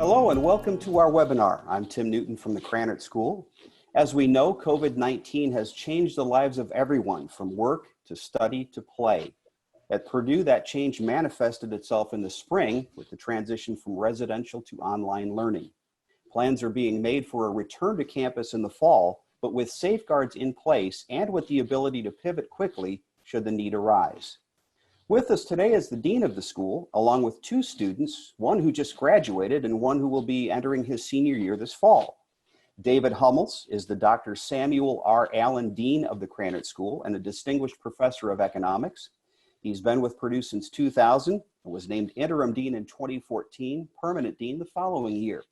Hello and welcome to our webinar. I'm Tim Newton from the Krannert School. As we know, COVID-19 has changed the lives of everyone from work to study to play. At Purdue, that change manifested itself in the spring with the transition from residential to online learning. Plans are being made for a return to campus in the fall, but with safeguards in place and with the ability to pivot quickly should the need arise. With us today is the dean of the school, along with two students, one who just graduated and one who will be entering his senior year this fall. David Hummels is the Dr. Samuel R. Allen Dean of the Krannert School and a distinguished professor of economics. He's been with Purdue since 2000 and was named interim dean in 2014, permanent dean the following year.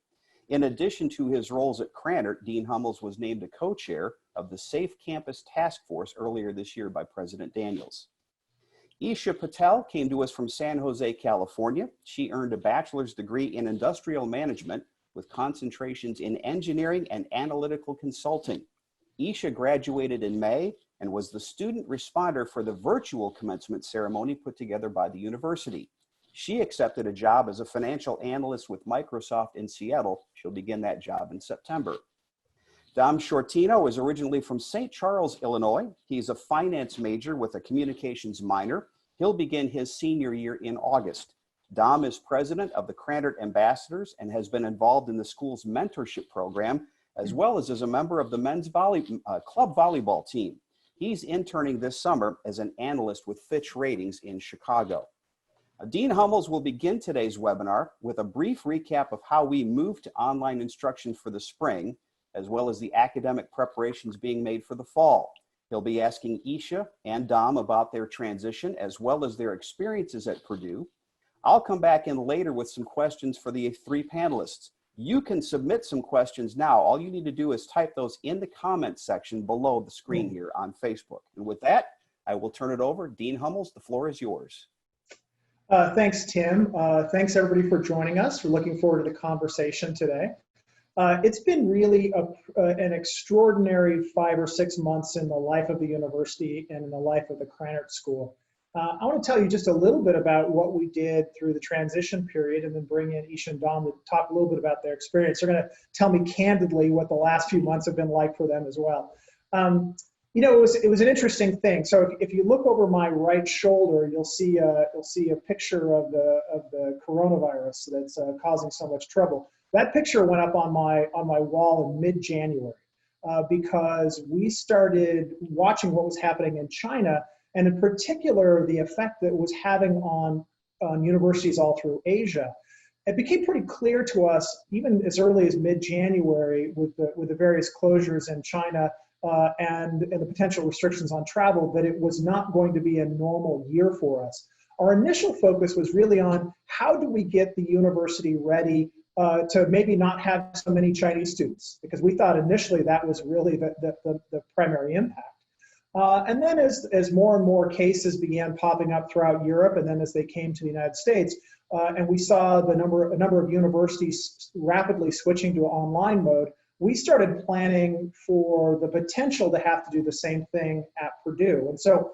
In addition to his roles at Krannert, Dean Hummels was named a co-chair of the Safe Campus Task Force earlier this year by President Daniels. Eesha Patel came to us from San Jose, California. She earned a bachelor's degree in industrial management with concentrations in engineering and analytical consulting. Eesha graduated in May and was the student responder for the virtual commencement ceremony put together by the university. She accepted a job as a financial analyst with Microsoft in Seattle. She'll begin that job in September. Dom Sciortino is originally from St. Charles, Illinois. He's a finance major with a communications minor. He'll begin his senior year in August. Dom is president of the Krannerts Ambassadors and has been involved in the school's mentorship program, as well as a member of the men's club volleyball team. He's interning this summer as an analyst with Fitch Ratings in Chicago. Dean Hummels will begin today's webinar with a brief recap of how we moved to online instruction for the spring, as well as the academic preparations being made for the fall. He'll be asking Eesha and Dom about their transition, as well as their experiences at Purdue. I'll come back in later with some questions for the three panelists. You can submit some questions now. All you need to do is type those in the comments section below the screen here on Facebook. And with that, I will turn it over. Dean Hummels, the floor is yours. Thanks, Tim. Thanks, everybody, for joining us. We're looking forward to the conversation today. It's been really an extraordinary 5 or 6 months in the life of the university and in the life of the Krannert School. I want to tell you just a little bit about what we did through the transition period and then bring in Eesha and Dom to talk a little bit about their experience. They're going to tell me candidly what the last few months have been like for them as well. You know, it was an interesting thing. So if you look over my right shoulder, you'll see a picture of the coronavirus that's causing so much trouble. That picture went up on my wall in mid-January because we started watching what was happening in China, and in particular the effect that it was having on universities all through Asia. It became pretty clear to us, even as early as mid-January, with the various closures in China and the potential restrictions on travel, that it was not going to be a normal year for us. Our initial focus was really on how do we get the university ready to maybe not have so many Chinese students, because we thought initially that was really the primary impact. And then as more and more cases began popping up throughout Europe, and then as they came to the United States, and we saw a number of universities rapidly switching to online mode, we started planning for the potential to have to do the same thing at Purdue. And so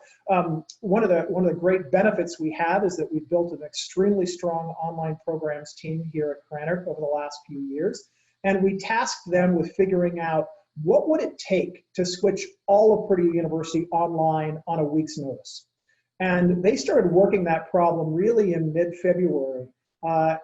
one of the great benefits we have is that we've built an extremely strong online programs team here at Krannert over the last few years. And we tasked them with figuring out what would it take to switch all of Purdue University online on a week's notice. And they started working that problem really in mid-February.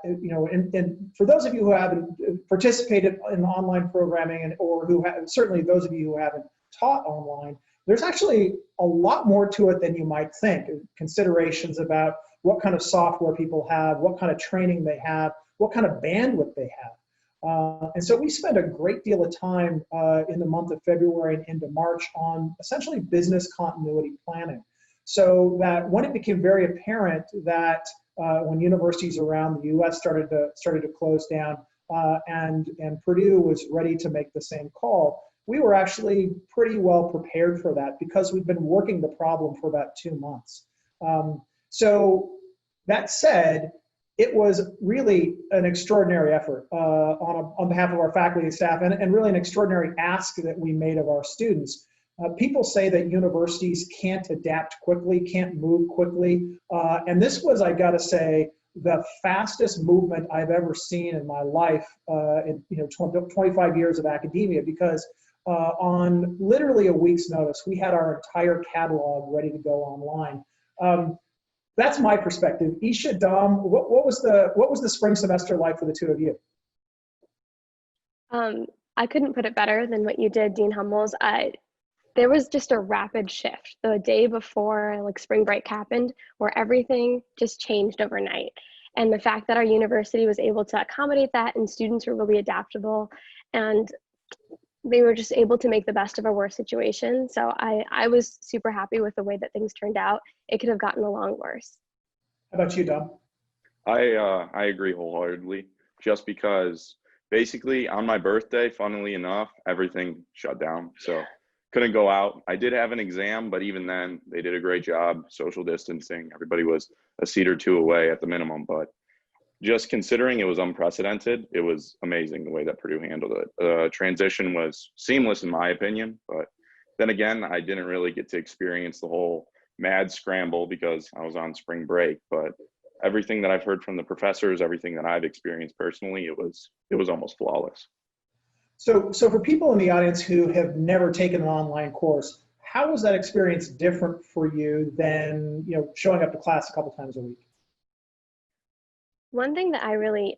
You know, and for those of you who haven't participated in online programming, or who have, certainly those of you who haven't taught online, there's actually a lot more to it than you might think. Considerations about what kind of software people have, what kind of training they have, what kind of bandwidth they have. And so we spent a great deal of time in the month of February and into March on essentially business continuity planning. So that when it became very apparent that when universities around the U.S. started to close down, and Purdue was ready to make the same call, we were actually pretty well prepared for that because we'd been working the problem for about 2 months. So that said, it was really an extraordinary effort on behalf of our faculty and staff, and really an extraordinary ask that we made of our students. People say that universities can't adapt quickly, can't move quickly, and this was, I gotta say, the fastest movement I've ever seen in my life in 25 years of academia, because on literally a week's notice, we had our entire catalog ready to go online. That's my perspective. Eesha, Dom, what was the spring semester like for the two of you? I couldn't put it better than what you did, Dean Hummels. There was just a rapid shift the day before like spring break happened, where everything just changed overnight. And the fact that our university was able to accommodate that, and students were really adaptable, and they were just able to make the best of a worse situation. So I was super happy with the way that things turned out. It could have gotten a lot worse. How about you, Dom? I agree wholeheartedly, just because basically on my birthday, funnily enough, everything shut down. So couldn't go out. I did have an exam, but even then they did a great job, social distancing. Everybody was a seat or two away at the minimum, but just considering it was unprecedented, it was amazing the way that Purdue handled it. The transition was seamless in my opinion, but then again, I didn't really get to experience the whole mad scramble because I was on spring break, but everything that I've heard from the professors, everything that I've experienced personally, it was almost flawless. So for people in the audience who have never taken an online course, how was that experience different for you than showing up to class a couple times a week? One thing that I really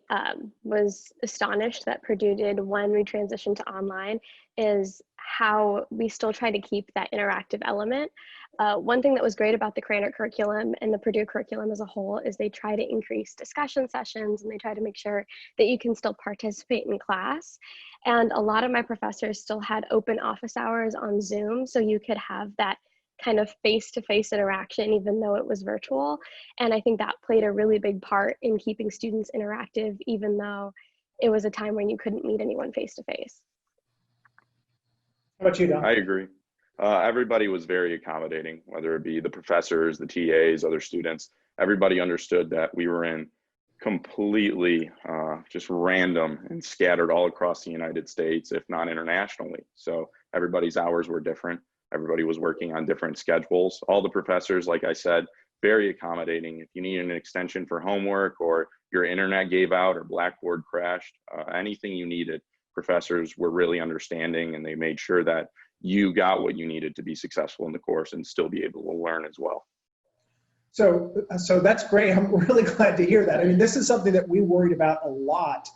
was astonished that Purdue did when we transitioned to online is how we still try to keep that interactive element. One thing that was great about the Krannert curriculum and the Purdue curriculum as a whole is they try to increase discussion sessions, and they try to make sure that you can still participate in class. And a lot of my professors still had open office hours on Zoom, so you could have that kind of face-to-face interaction even though it was virtual. And I think that played a really big part in keeping students interactive even though it was a time when you couldn't meet anyone face-to-face. How about you, Dom? I agree. Everybody was very accommodating, whether it be the professors, the TAs, other students. Everybody understood that we were in completely just random and scattered all across the United States, if not internationally. So everybody's hours were different. Everybody was working on different schedules. All the professors, like I said, very accommodating. If you needed an extension for homework or your internet gave out or Blackboard crashed, anything you needed, professors were really understanding, and they made sure that you got what you needed to be successful in the course and still be able to learn as well. So that's great. I'm really glad to hear that. I mean, this is something that we worried about a lot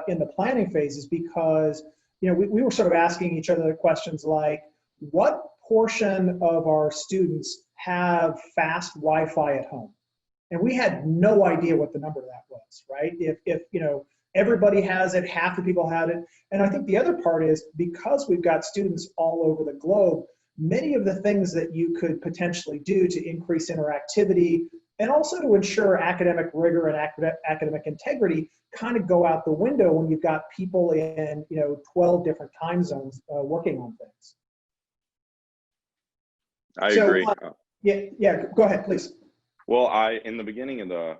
in the planning phases, because we were sort of asking each other questions like, what portion of our students have fast Wi-Fi at home? And we had no idea what the number of that was, right? If everybody has it, half the people had it. And I think the other part is, because we've got students all over the globe, many of the things that you could potentially do to increase interactivity and also to ensure academic rigor and academic integrity kind of go out the window when you've got people in 12 different time zones working on things. I agree. Yeah, go ahead, please. Well, in the beginning of the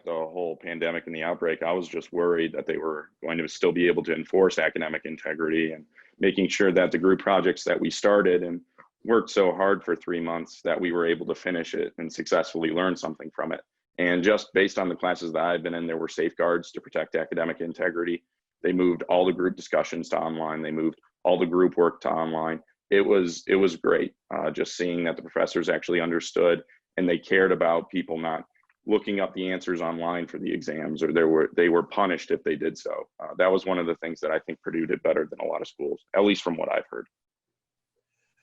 whole pandemic and the outbreak, I was just worried that they were going to still be able to enforce academic integrity and making sure that the group projects that we started and worked so hard for 3 months, that we were able to finish it and successfully learn something from it. And just based on the classes that I've been in, there were safeguards to protect academic integrity. They moved all the group discussions to online. They moved all the group work to online. It was great, just seeing that the professors actually understood and they cared about people not looking up the answers online for the exams, or they were punished if they did so. That was one of the things that I think Purdue did better than a lot of schools, at least from what I've heard.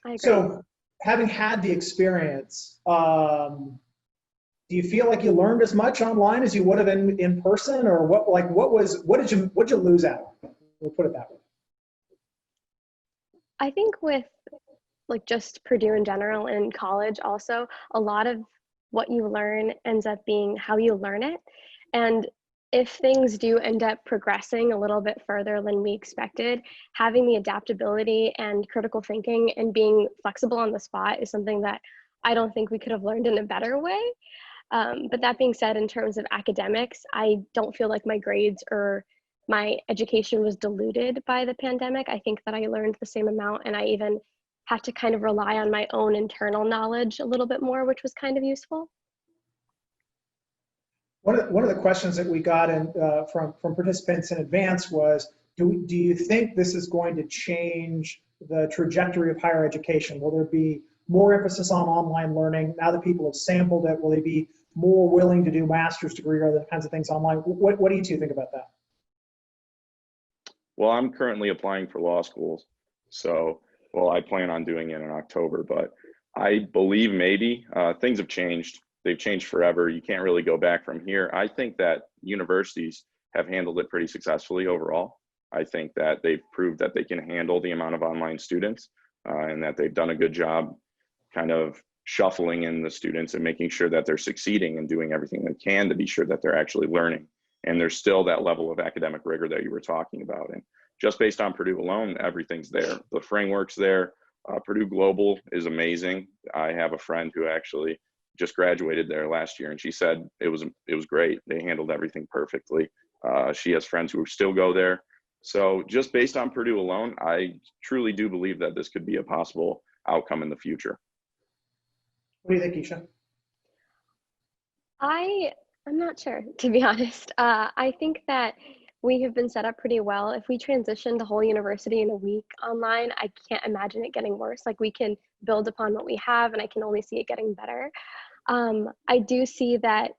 I agree. So, having had the experience, do you feel like you learned as much online as you would have in person, or what did you lose out? We'll put it that way. I think with just Purdue in general and in college also, a lot of what you learn ends up being how you learn it. And if things do end up progressing a little bit further than we expected, having the adaptability and critical thinking and being flexible on the spot is something that I don't think we could have learned in a better way. But that being said, in terms of academics, I don't feel like my grades or my education was diluted by the pandemic. I think that I learned the same amount, and I even had to kind of rely on my own internal knowledge a little bit more, which was kind of useful. One of the questions that we got from participants in advance was, do you think this is going to change the trajectory of higher education? Will there be more emphasis on online learning now that people have sampled it? Will they be more willing to do master's degree or other kinds of things online? What do you two think about that? Well, I'm currently applying for law schools. So, well, I plan on doing it in October, but I believe maybe things have changed. They've changed forever. You can't really go back from here. I think that universities have handled it pretty successfully overall. I think that they've proved that they can handle the amount of online students and that they've done a good job kind of shuffling in the students and making sure that they're succeeding and doing everything they can to be sure that they're actually learning. And there's still that level of academic rigor that you were talking about. And just based on Purdue alone, everything's there. The framework's there. Purdue Global is amazing. I have a friend who actually just graduated there last year, and she said it was great. They handled everything perfectly. She has friends who still go there. So just based on Purdue alone, I truly do believe that this could be a possible outcome in the future. What do you think, Eesha? I'm not sure, to be honest. I think that we have been set up pretty well. If we transition the whole university in a week online, I can't imagine it getting worse. Like, we can build upon what we have, and I can only see it getting better. I do see that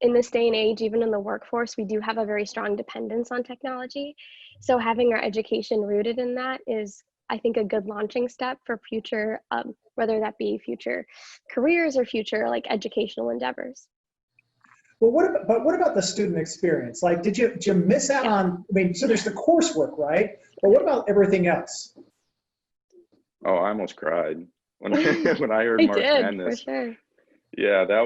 in this day and age, even in the workforce, we do have a very strong dependence on technology. So having our education rooted in that is, I think, a good launching step for future, whether that be future careers or future like educational endeavors. Well, what about the student experience? Like, did you miss out on, I mean, so there's the coursework, right? But what about everything else? Oh, I almost cried when I heard March Madness. For sure. Yeah, that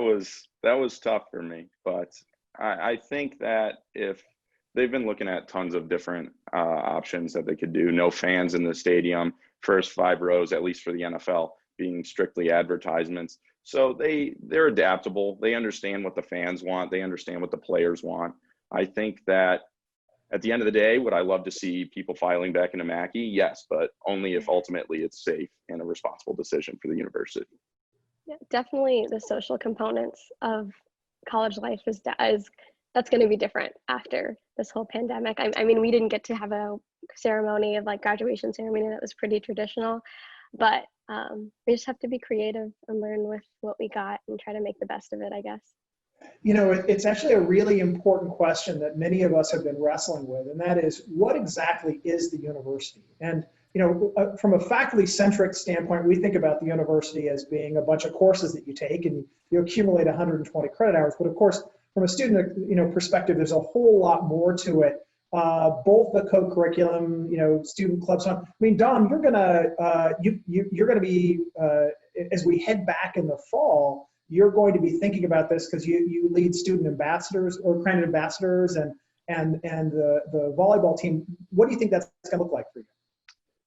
was tough for me, but I think that if they've been looking at tons of different options that they could do, no fans in the stadium, first 5 rows, at least for the NFL, being strictly advertisements. So they're adaptable. They understand what the fans want. They understand what the players want. I think that at the end of the day, would I love to see people filing back into Mackey? Yes, but only if ultimately it's safe and a responsible decision for the university. Yeah, definitely the social components of college life that's going to be different after this whole pandemic. I mean, we didn't get to have a ceremony of like graduation ceremony that was pretty traditional, but we just have to be creative and learn with what we got and try to make the best of it, I guess. You know, it's actually a really important question that many of us have been wrestling with, and that is, what exactly is the university? And you know, from a faculty-centric standpoint, we think about the university as being a bunch of courses that you take and you accumulate 120 credit hours. But of course, from a student, you know, perspective, there's a whole lot more to it. Both the co-curriculum, you know, student clubs. I mean, Dom, you're gonna be as we head back in the fall, you're going to be thinking about this because you lead student ambassadors or Krannert ambassadors and the volleyball team. What do you think that's going to look like for you?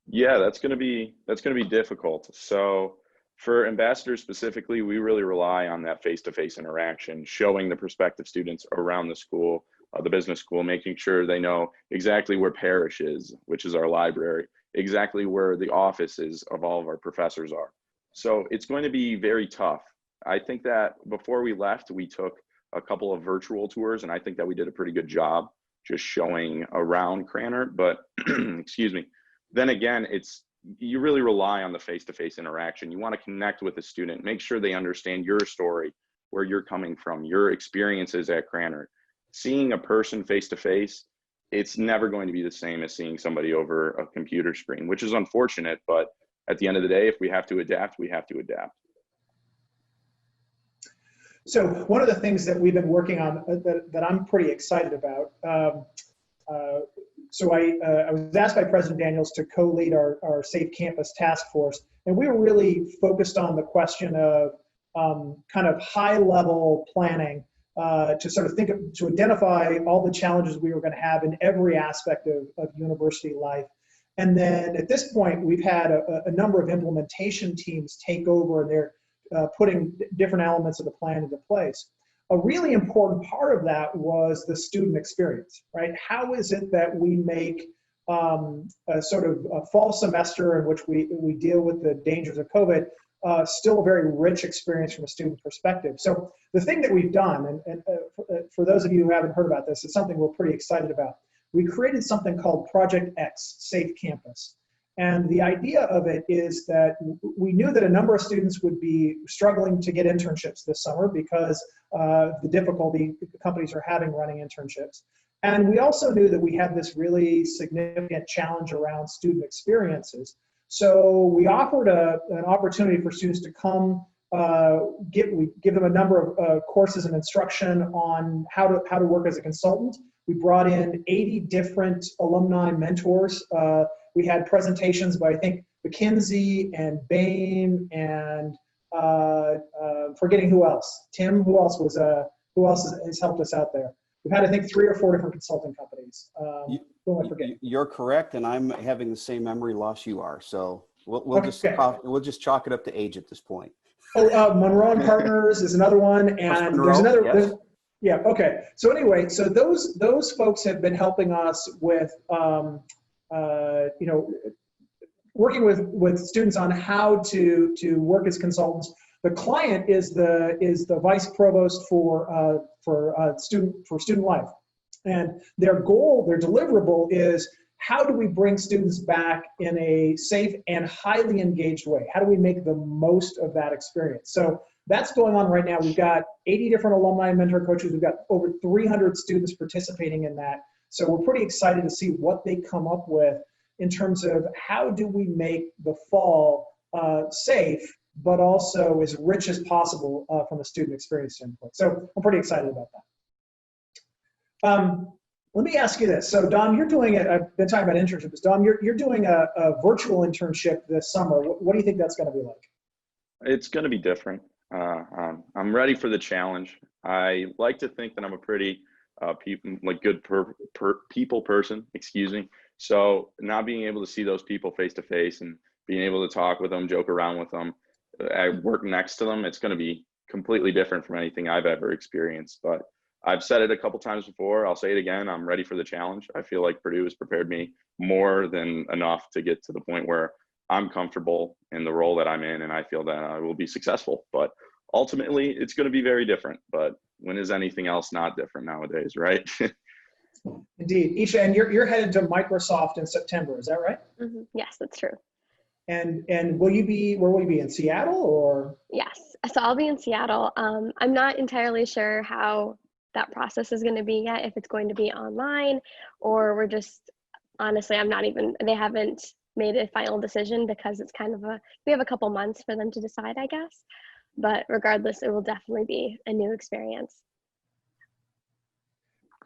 Yeah, that's going to be difficult. So for ambassadors specifically, we really rely on that face-to-face interaction, showing the prospective students around the school, the business school, making sure they know exactly where Parish is, which is our library, exactly where the offices of all of our professors are. So it's going to be very tough. I think that before we left, we took a couple of virtual tours, and I think that we did a pretty good job just showing around Krannert, but excuse me. Then again, you really rely on the face-to-face interaction. You want to connect with the student, make sure they understand your story, where you're coming from, your experiences at Krannert. Seeing a person face-to-face, it's never going to be the same as seeing somebody over a computer screen, which is unfortunate, but at the end of the day, if we have to adapt, we have to adapt. So one of the things that we've been working on that I'm pretty excited about, so I was asked by President Daniels to co-lead our Safe Campus Task Force, and we were really focused on the question of kind of high-level planning to sort of to identify all the challenges we were going to have in every aspect of university life. And then at this point, we've had a number of implementation teams take over, and they're putting different elements of the plan into place. A really important part of that was the student experience, right? How is it that we make a sort of a fall semester in which we deal with the dangers of COVID still a very rich experience from a student perspective. So the thing that we've done, and for those of you who haven't heard about this, it's something we're pretty excited about. We created something called Project X, Safe Campus. And the idea of it is that we knew that a number of students would be struggling to get internships this summer because the difficulty companies are having running internships. And we also knew that we had this really significant challenge around student experiences. So we offered an opportunity for students to come, we give them a number of courses and instruction on how to work as a consultant. We brought in 80 different alumni mentors. We had presentations by, I think, McKinsey and Bain and forgetting who else. Tim, who else has helped us out there? We've had, I think, 3 or 4 different consulting companies. Who am I forgetting? You're correct, and I'm having the same memory loss you are. So we'll just chalk it up to age at this point. Oh, Monroe and Partners is another one, and there's another. Yes. Yeah. Okay. So anyway, so those folks have been helping us with, working with students on how to work as consultants. The client is the vice provost for student life, and their goal, their deliverable is, how do we bring students back in a safe and highly engaged way? How do we make the most of that experience? So that's going on right now. We've got 80 different alumni and mentor coaches. We've got over 300 students participating in that. So we're pretty excited to see what they come up with in terms of how do we make the fall safe, but also as rich as possible from a student experience standpoint. So I'm pretty excited about that. Let me ask you this. So Dom, you're doing I've been talking about internships. Dom, you're doing a virtual internship this summer. What do you think that's going to be like? It's going to be different. I'm ready for the challenge. I like to think that I'm a pretty good people person, excuse me. So not being able to see those people face to face and being able to talk with them, joke around with them, I work next to them, it's going to be completely different from anything I've ever experienced. But I've said it a couple times before. I'll say it again. I'm ready for the challenge. I feel like Purdue has prepared me more than enough to get to the point where I'm comfortable in the role that I'm in, and I feel that I will be successful. But ultimately, it's going to be very different. But when is anything else not different nowadays, right? Indeed. Eesha, and you're headed to Microsoft in September, is that right? Mm-hmm. Yes, that's true. And where will you be, in Seattle or? Yes, so I'll be in Seattle. I'm not entirely sure how that process is going to be yet, if it's going to be online or we're just, honestly, they haven't made a final decision because it's kind of we have a couple months for them to decide, I guess. But regardless, it will definitely be a new experience.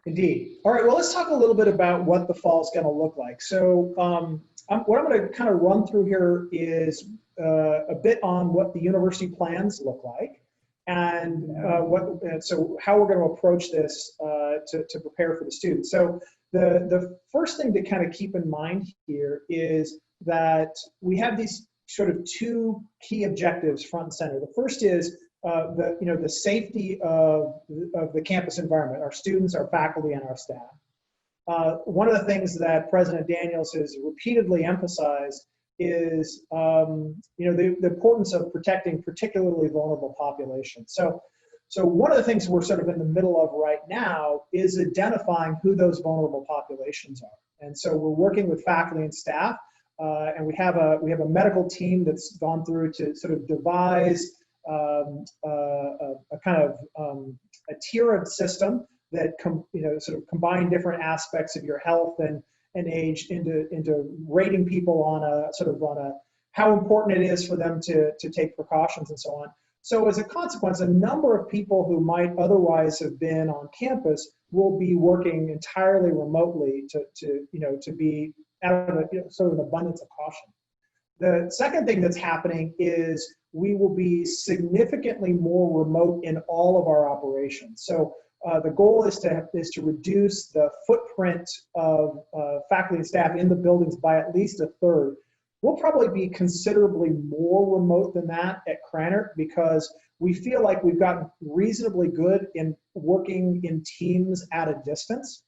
Indeed. All right, well, let's talk a little bit about what the fall is going to look like. So what I'm going to kind of run through here is a bit on what the university plans look like and so how we're going to approach this to prepare for the students. So the first thing to kind of keep in mind here is that we have these sort of 2 key objectives front and center. The first is the safety of the campus environment, our students, our faculty, and our staff. One of the things that President Daniels has repeatedly emphasized is the importance of protecting particularly vulnerable populations. So one of the things we're sort of in the middle of right now is identifying who those vulnerable populations are. And so we're working with faculty and staff, and we have a medical team that's gone through to sort of devise a kind of a tiered system that sort of combine different aspects of your health and age into rating people on a how important it is for them to take precautions and so on. So as a consequence, a number of people who might otherwise have been on campus will be working entirely remotely to be out of sort of an abundance of caution. The second thing that's happening is we will be significantly more remote in all of our operations. So the goal is to reduce the footprint of faculty and staff in the buildings by at least a third. We'll probably be considerably more remote than that at Krannert because we feel like we've gotten reasonably good in working in teams at a distance.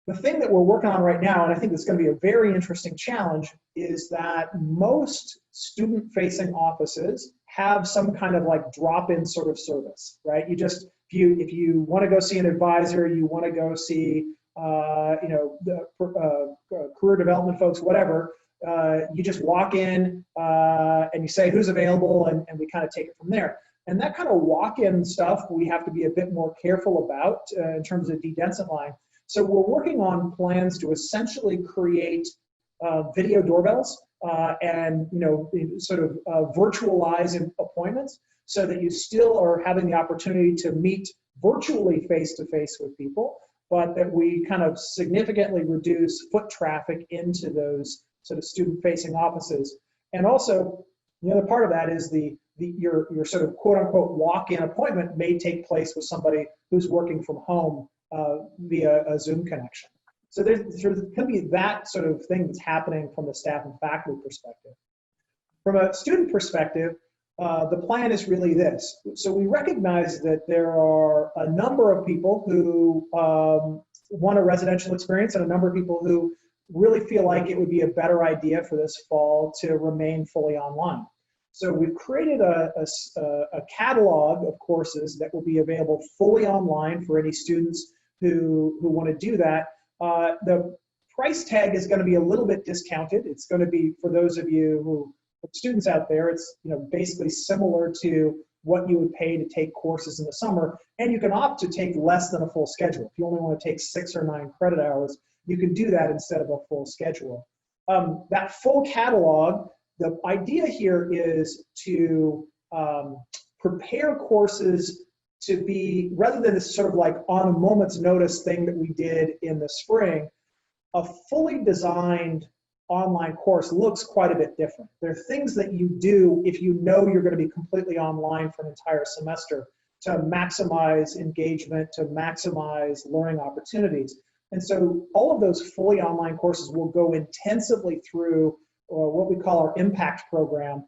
The thing that we're working on right now, and I think it's going to be a very interesting challenge, is that most student-facing offices have some kind of like drop-in sort of service, right? You just, if you want to go see an advisor, you want to go see, the career development folks, whatever, you just walk in and you say who's available, and we kind of take it from there. And that kind of walk-in stuff we have to be a bit more careful about in terms of de-densifying. So we're working on plans to essentially create video doorbells and sort of virtualize appointments so that you still are having the opportunity to meet virtually face-to-face with people, but that we kind of significantly reduce foot traffic into those sort of student-facing offices. And also, the other part of that is your sort of quote-unquote walk-in appointment may take place with somebody who's working from home via a Zoom connection. So there's going to be that sort of thing that's happening from the staff and faculty perspective. From a student perspective, the plan is really this. So we recognize that there are a number of people who want a residential experience and a number of people who really feel like it would be a better idea for this fall to remain fully online. So we've created a catalog of courses that will be available fully online for any students who want to do that. The price tag is going to be a little bit discounted. It's going to be, for those of you who are students out there, it's basically similar to what you would pay to take courses in the summer, and you can opt to take less than a full schedule. If you only want to take 6 or 9 credit hours, you can do that instead of a full schedule. That full catalog, the idea here is to prepare courses to be, rather than this sort of like on a moment's notice thing that we did in the spring, a fully designed online course looks quite a bit different. There are things that you do if you know you're going to be completely online for an entire semester to maximize engagement, to maximize learning opportunities. And so all of those fully online courses will go intensively through what we call our impact program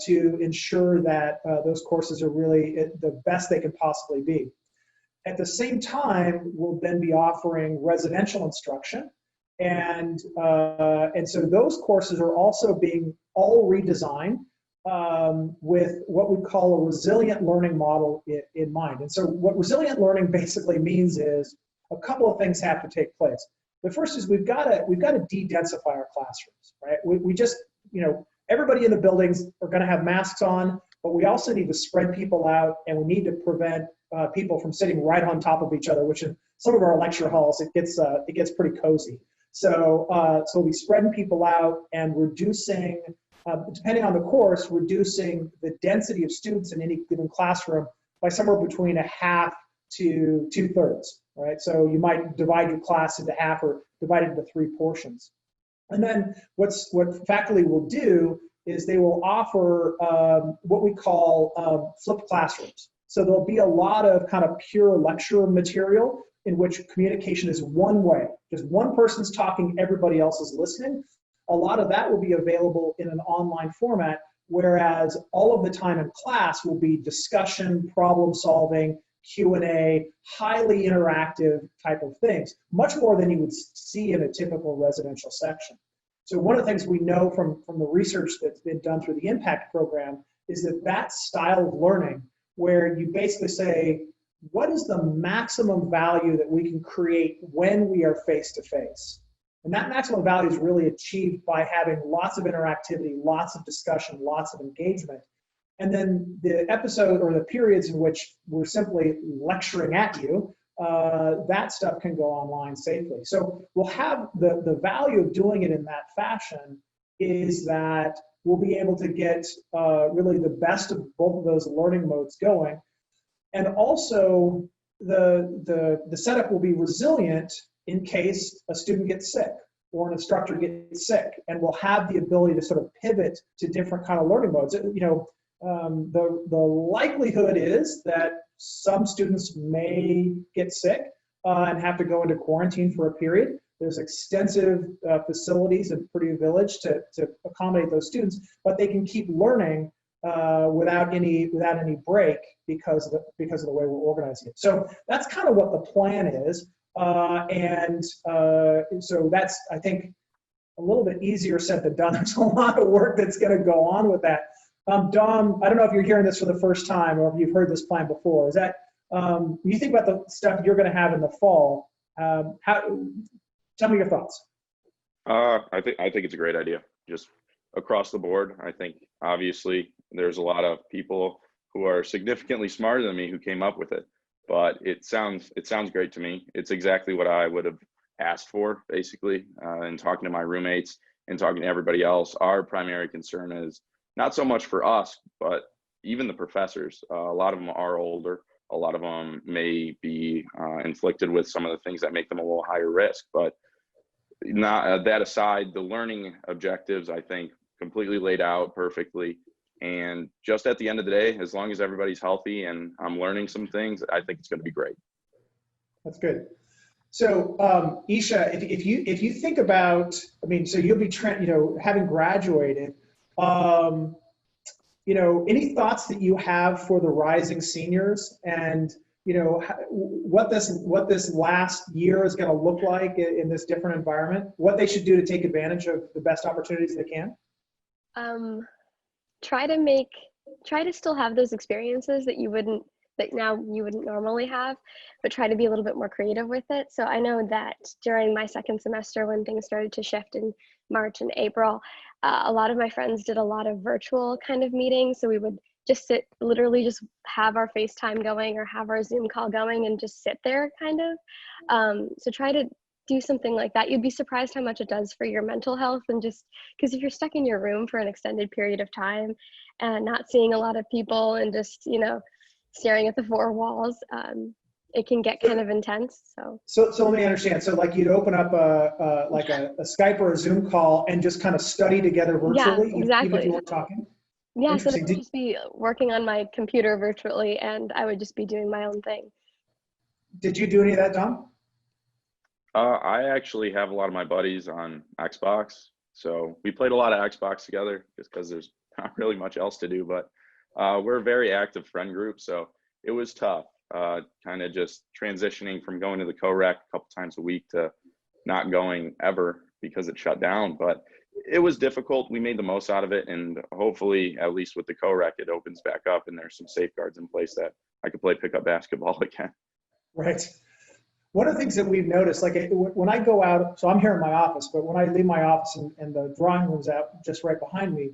to ensure that those courses are really the best they can possibly be. At the same time, we'll then be offering residential instruction. And so those courses are also being all redesigned with what we call a resilient learning model in mind. And so what resilient learning basically means is a couple of things have to take place. The first is we've got to de-densify our classrooms, right? We just, everybody in the buildings are going to have masks on, but we also need to spread people out, and we need to prevent people from sitting right on top of each other, which in some of our lecture halls, it gets pretty cozy. So we'll be spreading people out and reducing, depending on the course, reducing the density of students in any given classroom by somewhere between a half to 2/3, right? So you might divide your class into half or divide it into 3 portions. And then what faculty will do is they will offer what we call flipped classrooms. So there'll be a lot of kind of pure lecture material in which communication is one way. Just one person's talking, everybody else is listening. A lot of that will be available in an online format, whereas all of the time in class will be discussion, problem solving, Q&A, highly interactive type of things, much more than you would see in a typical residential section. So one of the things we know from the research that's been done through the impact program is that style of learning, where you basically say, what is the maximum value that we can create when we are face-to-face? And that maximum value is really achieved by having lots of interactivity, lots of discussion, lots of engagement. And then the episode or the periods in which we're simply lecturing at you, that stuff can go online safely. So we'll have the value of doing it in that fashion is that we'll be able to get really the best of both of those learning modes going. And also the setup will be resilient in case a student gets sick or an instructor gets sick, and we'll have the ability to sort of pivot to different kind of learning modes. The likelihood is that some students may get sick and have to go into quarantine for a period. There's extensive facilities in Purdue Village to accommodate those students, but they can keep learning without any break because of the way we're organizing it. So that's kind of what the plan is. So that's, I think, a little bit easier said than done. There's a lot of work that's going to go on with that. Dom, I don't know if you're hearing this for the first time or if you've heard this plan before. Is that, when you think about the stuff you're going to have in the fall, tell me your thoughts. I think it's a great idea. Just across the board. I think obviously there's a lot of people who are significantly smarter than me who came up with it, but it sounds great to me. It's exactly what I would have asked for, basically. And talking to my roommates and talking to everybody else, our primary concern is not so much for us, but even the professors. A lot of them are older. A lot of them may be inflicted with some of the things that make them a little higher risk, but not that aside, the learning objectives, I think, completely laid out perfectly. And just at the end of the day, as long as everybody's healthy and I'm learning some things, I think it's going to be great. That's good. So, Eesha, if you think about, I mean, so you'll be, having graduated, any thoughts that you have for the rising seniors and, what this last year is going to look like in this different environment, what they should do to take advantage of the best opportunities they can? Try to still have those experiences that you wouldn't normally have, but try to be a little bit more creative with it. So I know that during my second semester, when things started to shift in March and April, a lot of my friends did a lot of virtual kind of meetings. So we would just literally just have our FaceTime going or have our Zoom call going and just sit there kind of. So try to do something like that. You'd be surprised how much it does for your mental health, and just because if you're stuck in your room for an extended period of time and not seeing a lot of people and just, staring at the four walls, it can get kind of intense. So let me understand. So like you'd open up a Skype or a Zoom call and just kind of study together virtually, yeah, exactly. Even if you weren't talking? Yeah, so I would just be working on my computer virtually and I would just be doing my own thing. Did you do any of that, Dom? I actually have a lot of my buddies on Xbox. So we played a lot of Xbox together just because there's not really much else to do, but we're a very active friend group. So it was tough, kind of just transitioning from going to the co-rec a couple times a week to not going ever because it shut down. But it was difficult. We made the most out of it. And hopefully, at least with the co-rec, it opens back up and there's some safeguards in place that I could play pickup basketball again. Right. One of the things that we've noticed, like when I go out, so I'm here in my office, but when I leave my office and the drawing room's out just right behind me,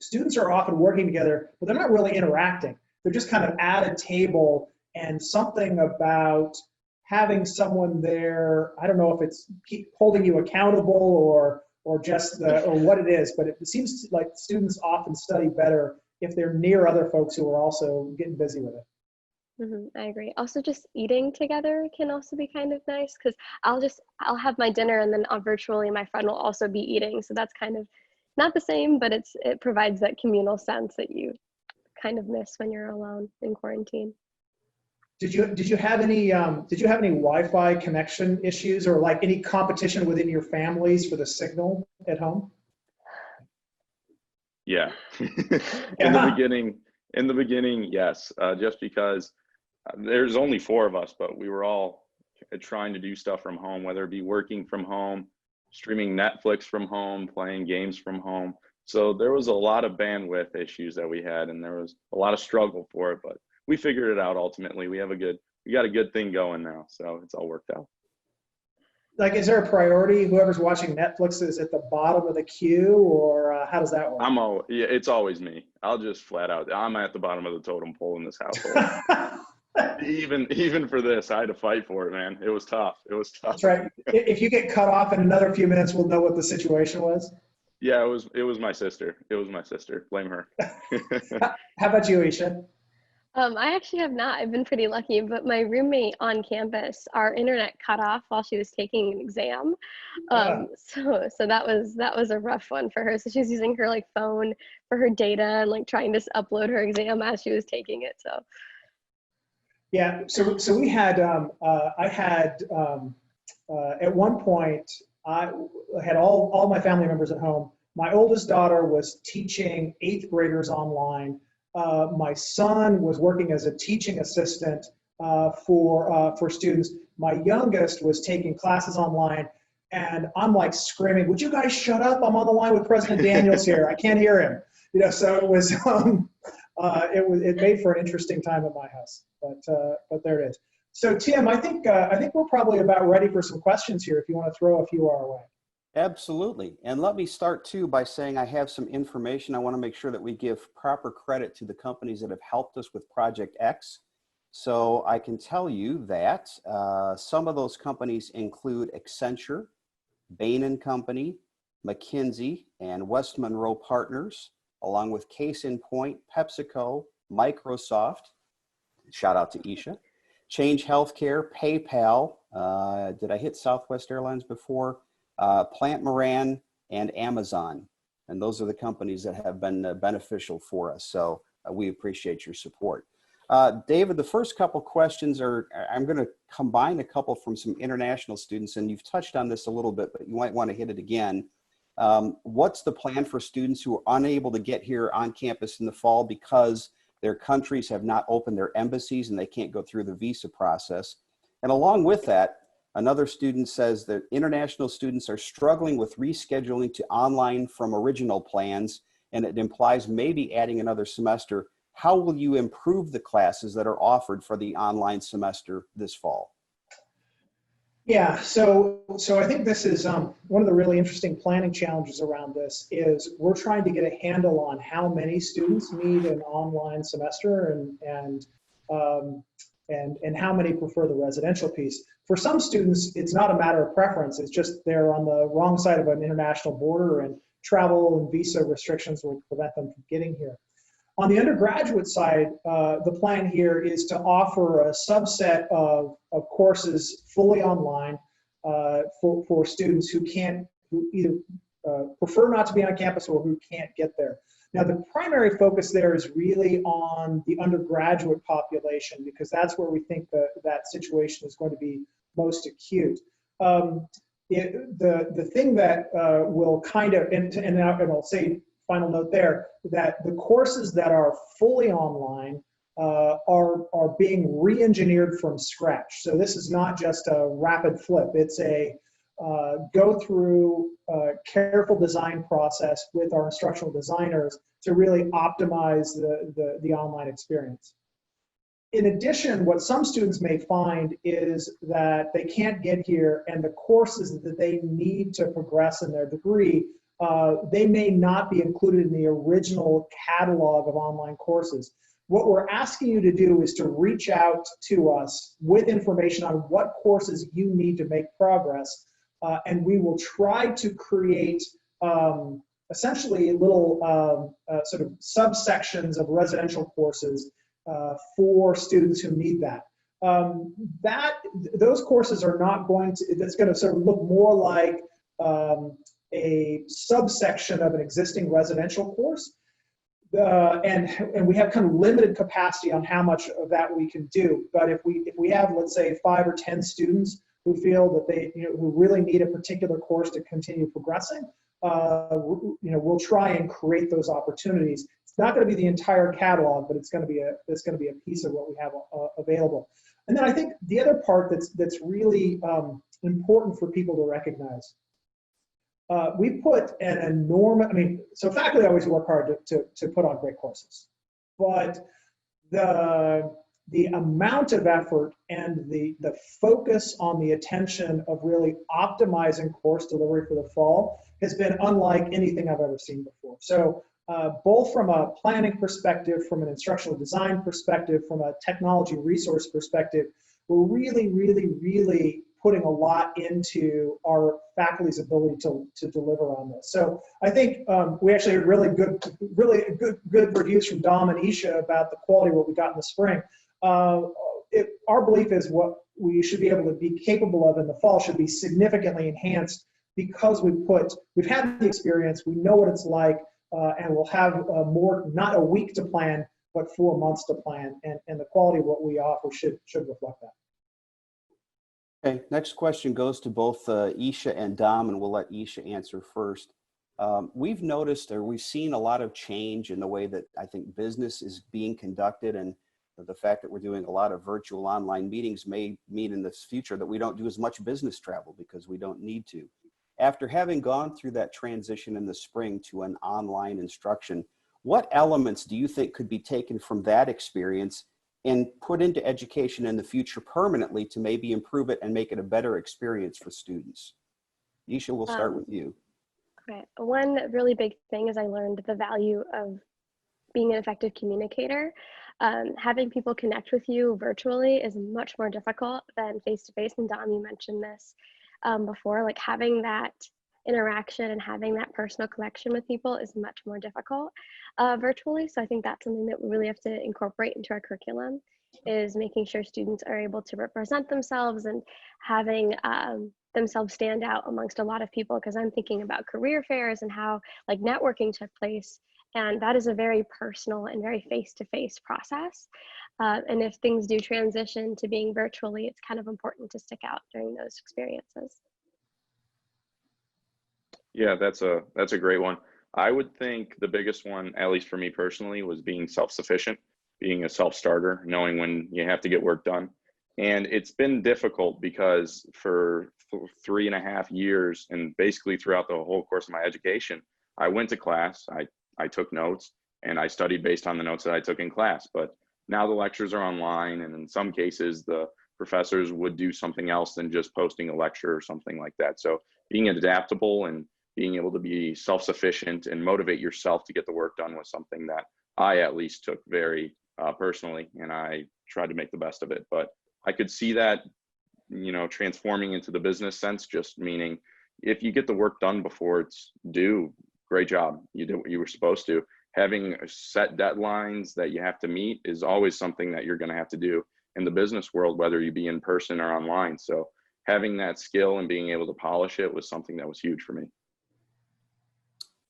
students are often working together, but they're not really interacting. They're just kind of at a table, and something about having someone there, I don't know if it's holding you accountable or just or what it is, but it seems like students often study better if they're near other folks who are also getting busy with it. I agree. Also, just eating together can also be kind of nice, because I'll have my dinner and then virtually my friend will also be eating. So that's kind of not the same, but it provides that communal sense that you kind of miss when you're alone in quarantine. Did you have any Wi-Fi connection issues or like any competition within your families for the signal at home? Yeah. In the beginning, yes. Just because there's only 4 of us, but we were all trying to do stuff from home, whether it be working from home, streaming Netflix from home, playing games from home. So there was a lot of bandwidth issues that we had, and there was a lot of struggle for it, but we figured it out ultimately. We got a good thing going now, so it's all worked out. Like, is there a priority? Whoever's watching Netflix is at the bottom of the queue, or how does that work? It's always me. I'll just flat out, I'm at the bottom of the totem pole in this household. even for this, I had to fight for it, man. It was tough. That's right. If you get cut off in another few minutes, we'll know what the situation was. Yeah, it was my sister. Blame her. How about you, Eesha? I actually have not. I've been pretty lucky, but my roommate on campus, our internet cut off while she was taking an exam. So that was a rough one for her. So she was using her phone for her data and trying to upload her exam as she was taking it. So. Yeah. So we had I had at one point I had all my family members at home. My oldest daughter was teaching 8th graders online. My son was working as a teaching assistant for students. My youngest was taking classes online, and I'm like screaming, "Would you guys shut up? I'm on the line with President Daniels here. I can't hear him." You know, so it was it made for an interesting time at my house. But there it is. So Tim, I think we're probably about ready for some questions here. If you want to throw a few our way. Absolutely. And let me start too by saying I have some information. I want to make sure that we give proper credit to the companies that have helped us with Project X. So I can tell you that some of those companies include Accenture, Bain & Company, McKinsey, and West Monroe Partners, along with Case in Point, PepsiCo, Microsoft, shout out to Eesha, Change Healthcare, PayPal, did I hit Southwest Airlines before? Plant Moran, and Amazon. And those are the companies that have been beneficial for us. So we appreciate your support. David, the first couple questions are, I'm going to combine a couple from some international students, and you've touched on this a little bit, but you might want to hit it again. What's the plan for students who are unable to get here on campus in the fall because their countries have not opened their embassies and they can't go through the visa process? And along with that, another student says that international students are struggling with rescheduling to online from original plans, and it implies maybe adding another semester. How will you improve the classes that are offered for the online semester this fall? Yeah, so I think this is one of the really interesting planning challenges around this is we're trying to get a handle on how many students need an online semester and how many prefer the residential piece. For some students, it's not a matter of preference. It's just they're on the wrong side of an international border and travel and visa restrictions will prevent them from getting here. On the undergraduate side, the plan here is to offer a subset of courses fully online for students who either prefer not to be on campus or who can't get there. Now, the primary focus there is really on the undergraduate population because that's where we think that situation is going to be most acute. The thing that will kind of, and I'll say, final note there, that the courses that are fully online are being re-engineered from scratch. So this is not just a rapid flip. It's a go through a careful design process with our instructional designers to really optimize the online experience. In addition, what some students may find is that they can't get here and the courses that they need to progress in their degree they may not be included in the original catalog of online courses. What we're asking you to do is to reach out to us with information on what courses you need to make progress, and we will try to create essentially little sort of subsections of residential courses for students who need that. Those courses are not going to, that's going to sort of look more like a subsection of an existing residential course. And we have kind of limited capacity on how much of that we can do. But if we have, let's say, 5 or 10 students who feel that they, who really need a particular course to continue progressing, we'll try and create those opportunities. It's not going to be the entire catalog, but it's going to be a piece of what we have available. And then I think the other part that's really important for people to recognize. We put an enormous, so faculty always work hard to put on great courses, but the amount of effort and the focus on the attention of really optimizing course delivery for the fall has been unlike anything I've ever seen before. So both from a planning perspective, from an instructional design perspective, from a technology resource perspective, we're really, really, really putting a lot into our faculty's ability to deliver on this. So I think we actually had really good reviews from Dom and Eesha about the quality of what we got in the spring. Our belief is what we should be able to be capable of in the fall should be significantly enhanced because we've had the experience, we know what it's like, and we'll have not a week to plan, but 4 months to plan, and the quality of what we offer should reflect that. Okay, next question goes to both Eesha and Dom, and we'll let Eesha answer first. We've noticed, or we've seen a lot of change in the way that I think business is being conducted, and The fact that we're doing a lot of virtual online meetings may mean in the future that we don't do as much business travel because we don't need to. After having gone through that transition in the spring to an online instruction, what elements do you think could be taken from that experience and put into education in the future permanently to maybe improve it and make it a better experience for students? Eesha, we'll start with you. Right. One really big thing is I learned the value of being an effective communicator. Having people connect with you virtually is much more difficult than face-to-face. And Dom, you mentioned this before, like having that interaction and having that personal connection with people is much more difficult virtually. So I think that's something that we really have to incorporate into our curriculum, is making sure students are able to represent themselves and having themselves stand out amongst a lot of people, because I'm thinking about career fairs and how like networking took place. And that is a very personal and very face-to-face process. And if things do transition to being virtually, it's kind of important to stick out during those experiences. Yeah, that's a great one. I would think the biggest one, at least for me personally, was being self-sufficient, being a self-starter, knowing when you have to get work done. And it's been difficult because for 3.5 years and basically throughout the whole course of my education, I went to class, I took notes, and I studied based on the notes that I took in class. But now the lectures are online, and in some cases, the professors would do something else than just posting a lecture or something like that. So being adaptable and being able to be self-sufficient and motivate yourself to get the work done was something that I at least took very personally, and I tried to make the best of it. But I could see that, you know, transforming into the business sense, just meaning if you get the work done before it's due, great job, you did what you were supposed to. Having set deadlines that you have to meet is always something that you're going to have to do in the business world, whether you be in person or online. So having that skill and being able to polish it was something that was huge for me.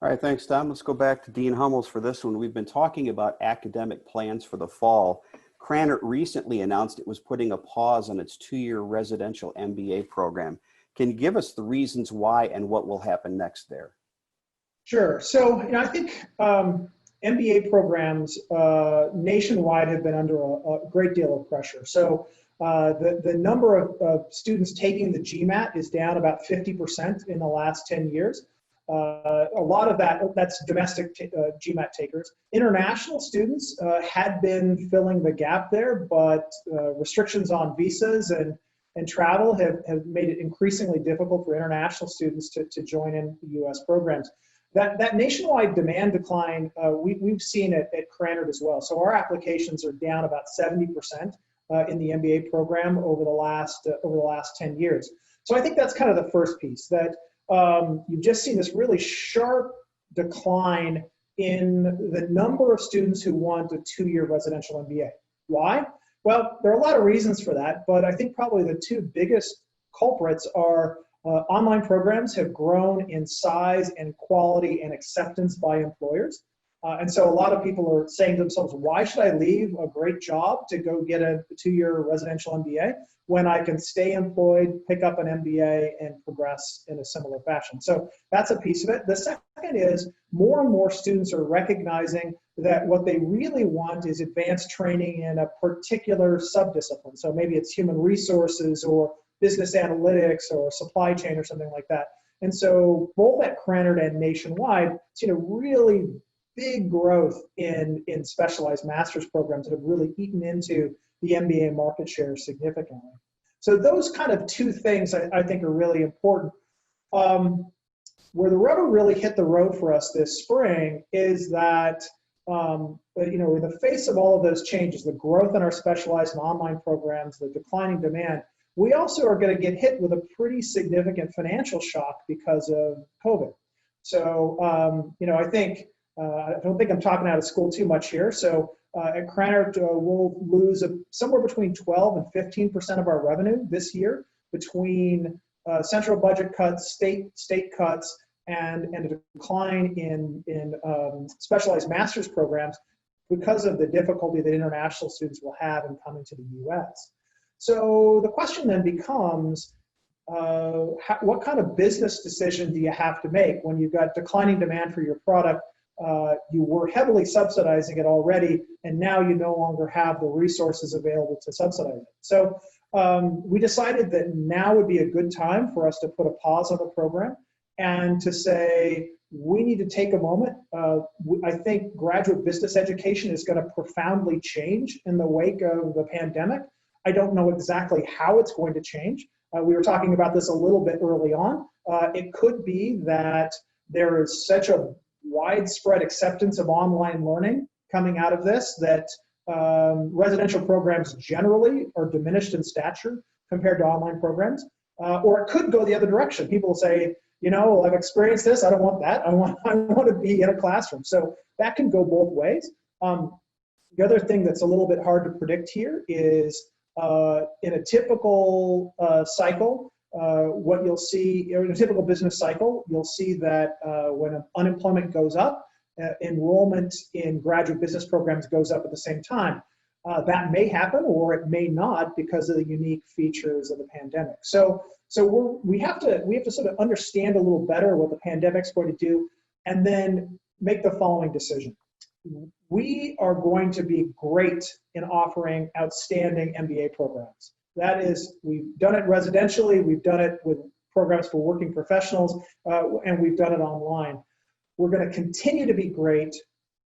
All right, thanks, Tom. Let's go back to Dean Hummels for this one. We've been talking about academic plans for the fall. Krannert recently announced it was putting a pause on its 2-year residential MBA program. Can you give us the reasons why and what will happen next there? Sure. So, you know, I think MBA programs nationwide have been under a great deal of pressure. So the number of students taking the GMAT is down about 50% in the last 10 years. A lot of that's domestic GMAT takers. International students had been filling the gap there, but restrictions on visas and travel have made it increasingly difficult for international students to join in the U.S. programs. That nationwide demand decline, we've seen it at Krannert as well. So our applications are down about 70% in the MBA program over the last 10 years. So I think that's kind of the first piece, that you've just seen this really sharp decline in the number of students who want a 2-year residential MBA. Why? Well, there are a lot of reasons for that, but I think probably the two biggest culprits are online programs have grown in size and quality and acceptance by employers. And so a lot of people are saying to themselves, why should I leave a great job to go get a 2-year residential MBA when I can stay employed, pick up an MBA, and progress in a similar fashion? So that's a piece of it. The second is more and more students are recognizing that what they really want is advanced training in a particular subdiscipline. So maybe it's human resources or business analytics or supply chain or something like that. And so both at Krannert and nationwide, seen a really big growth in specialized master's programs that have really eaten into the MBA market share significantly. So those kind of two things I think are really important. Where the rubber really hit the road for us this spring is that, in the face of all of those changes, the growth in our specialized and online programs, the declining demand, we also are going to get hit with a pretty significant financial shock because of COVID. So, I don't think I'm talking out of school too much here. So at Krannert, we'll lose somewhere between 12 and 15% of our revenue this year between central budget cuts, state cuts, and a decline in specialized master's programs because of the difficulty that international students will have in coming to the U.S. So the question then becomes, what kind of business decision do you have to make when you've got declining demand for your product, you were heavily subsidizing it already, and now you no longer have the resources available to subsidize it. So we decided that now would be a good time for us to put a pause on the program and to say, we need to take a moment. I think graduate business education is going to profoundly change in the wake of the pandemic. I don't know exactly how it's going to change. We were talking about this a little bit early on. It could be that there is such a widespread acceptance of online learning coming out of this that residential programs generally are diminished in stature compared to online programs. Or it could go the other direction. People say, you know, I've experienced this, I don't want that. I want to be in a classroom. So that can go both ways. The other thing that's a little bit hard to predict here is in a typical cycle, what you'll see, or in a typical business cycle, you'll see that when unemployment goes up, enrollment in graduate business programs goes up at the same time. That may happen, or it may not, because of the unique features of the pandemic. So we have to sort of understand a little better what the pandemic's going to do, and then make the following decision. We are going to be great in offering outstanding MBA programs. That is, we've done it residentially, we've done it with programs for working professionals, and we've done it online. We're going to continue to be great,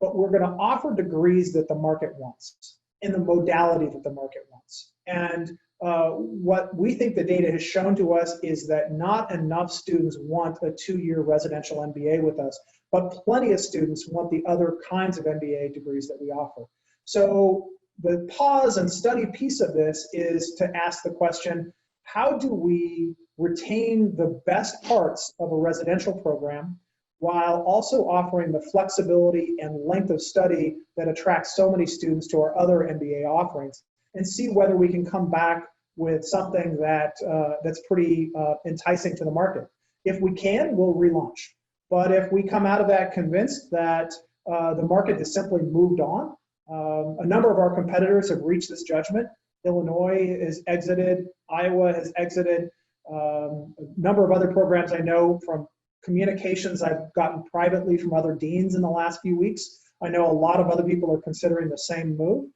but we're going to offer degrees that the market wants, in the modality that the market wants. And what we think the data has shown to us is that not enough students want a 2-year residential MBA with us, but plenty of students want the other kinds of MBA degrees that we offer. So the pause and study piece of this is to ask the question, how do we retain the best parts of a residential program while also offering the flexibility and length of study that attracts so many students to our other MBA offerings, and see whether we can come back with something that that's pretty enticing to the market. If we can, we'll relaunch. But if we come out of that convinced that the market has simply moved on, a number of our competitors have reached this judgment. Illinois has exited, Iowa has exited, a number of other programs I know from communications I've gotten privately from other deans in the last few weeks. I know a lot of other people are considering the same move.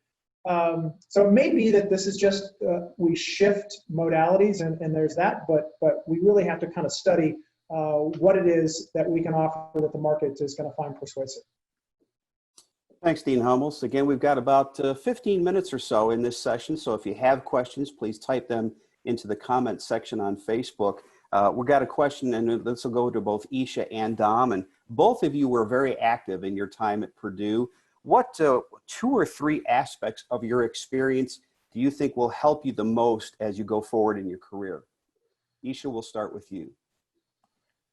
So it may be that this is just, we shift modalities and there's that, but we really have to kind of study what it is that we can offer that the market is going to find persuasive. Thanks, Dean Hummels. Again, we've got about 15 minutes or so in this session, so if you have questions, please type them into the comment section on Facebook. We've got a question, and this will go to both Eesha and Dom, and both of you were very active in your time at Purdue. What 2 or 3 aspects of your experience do you think will help you the most as you go forward in your career? Eesha, we'll start with you.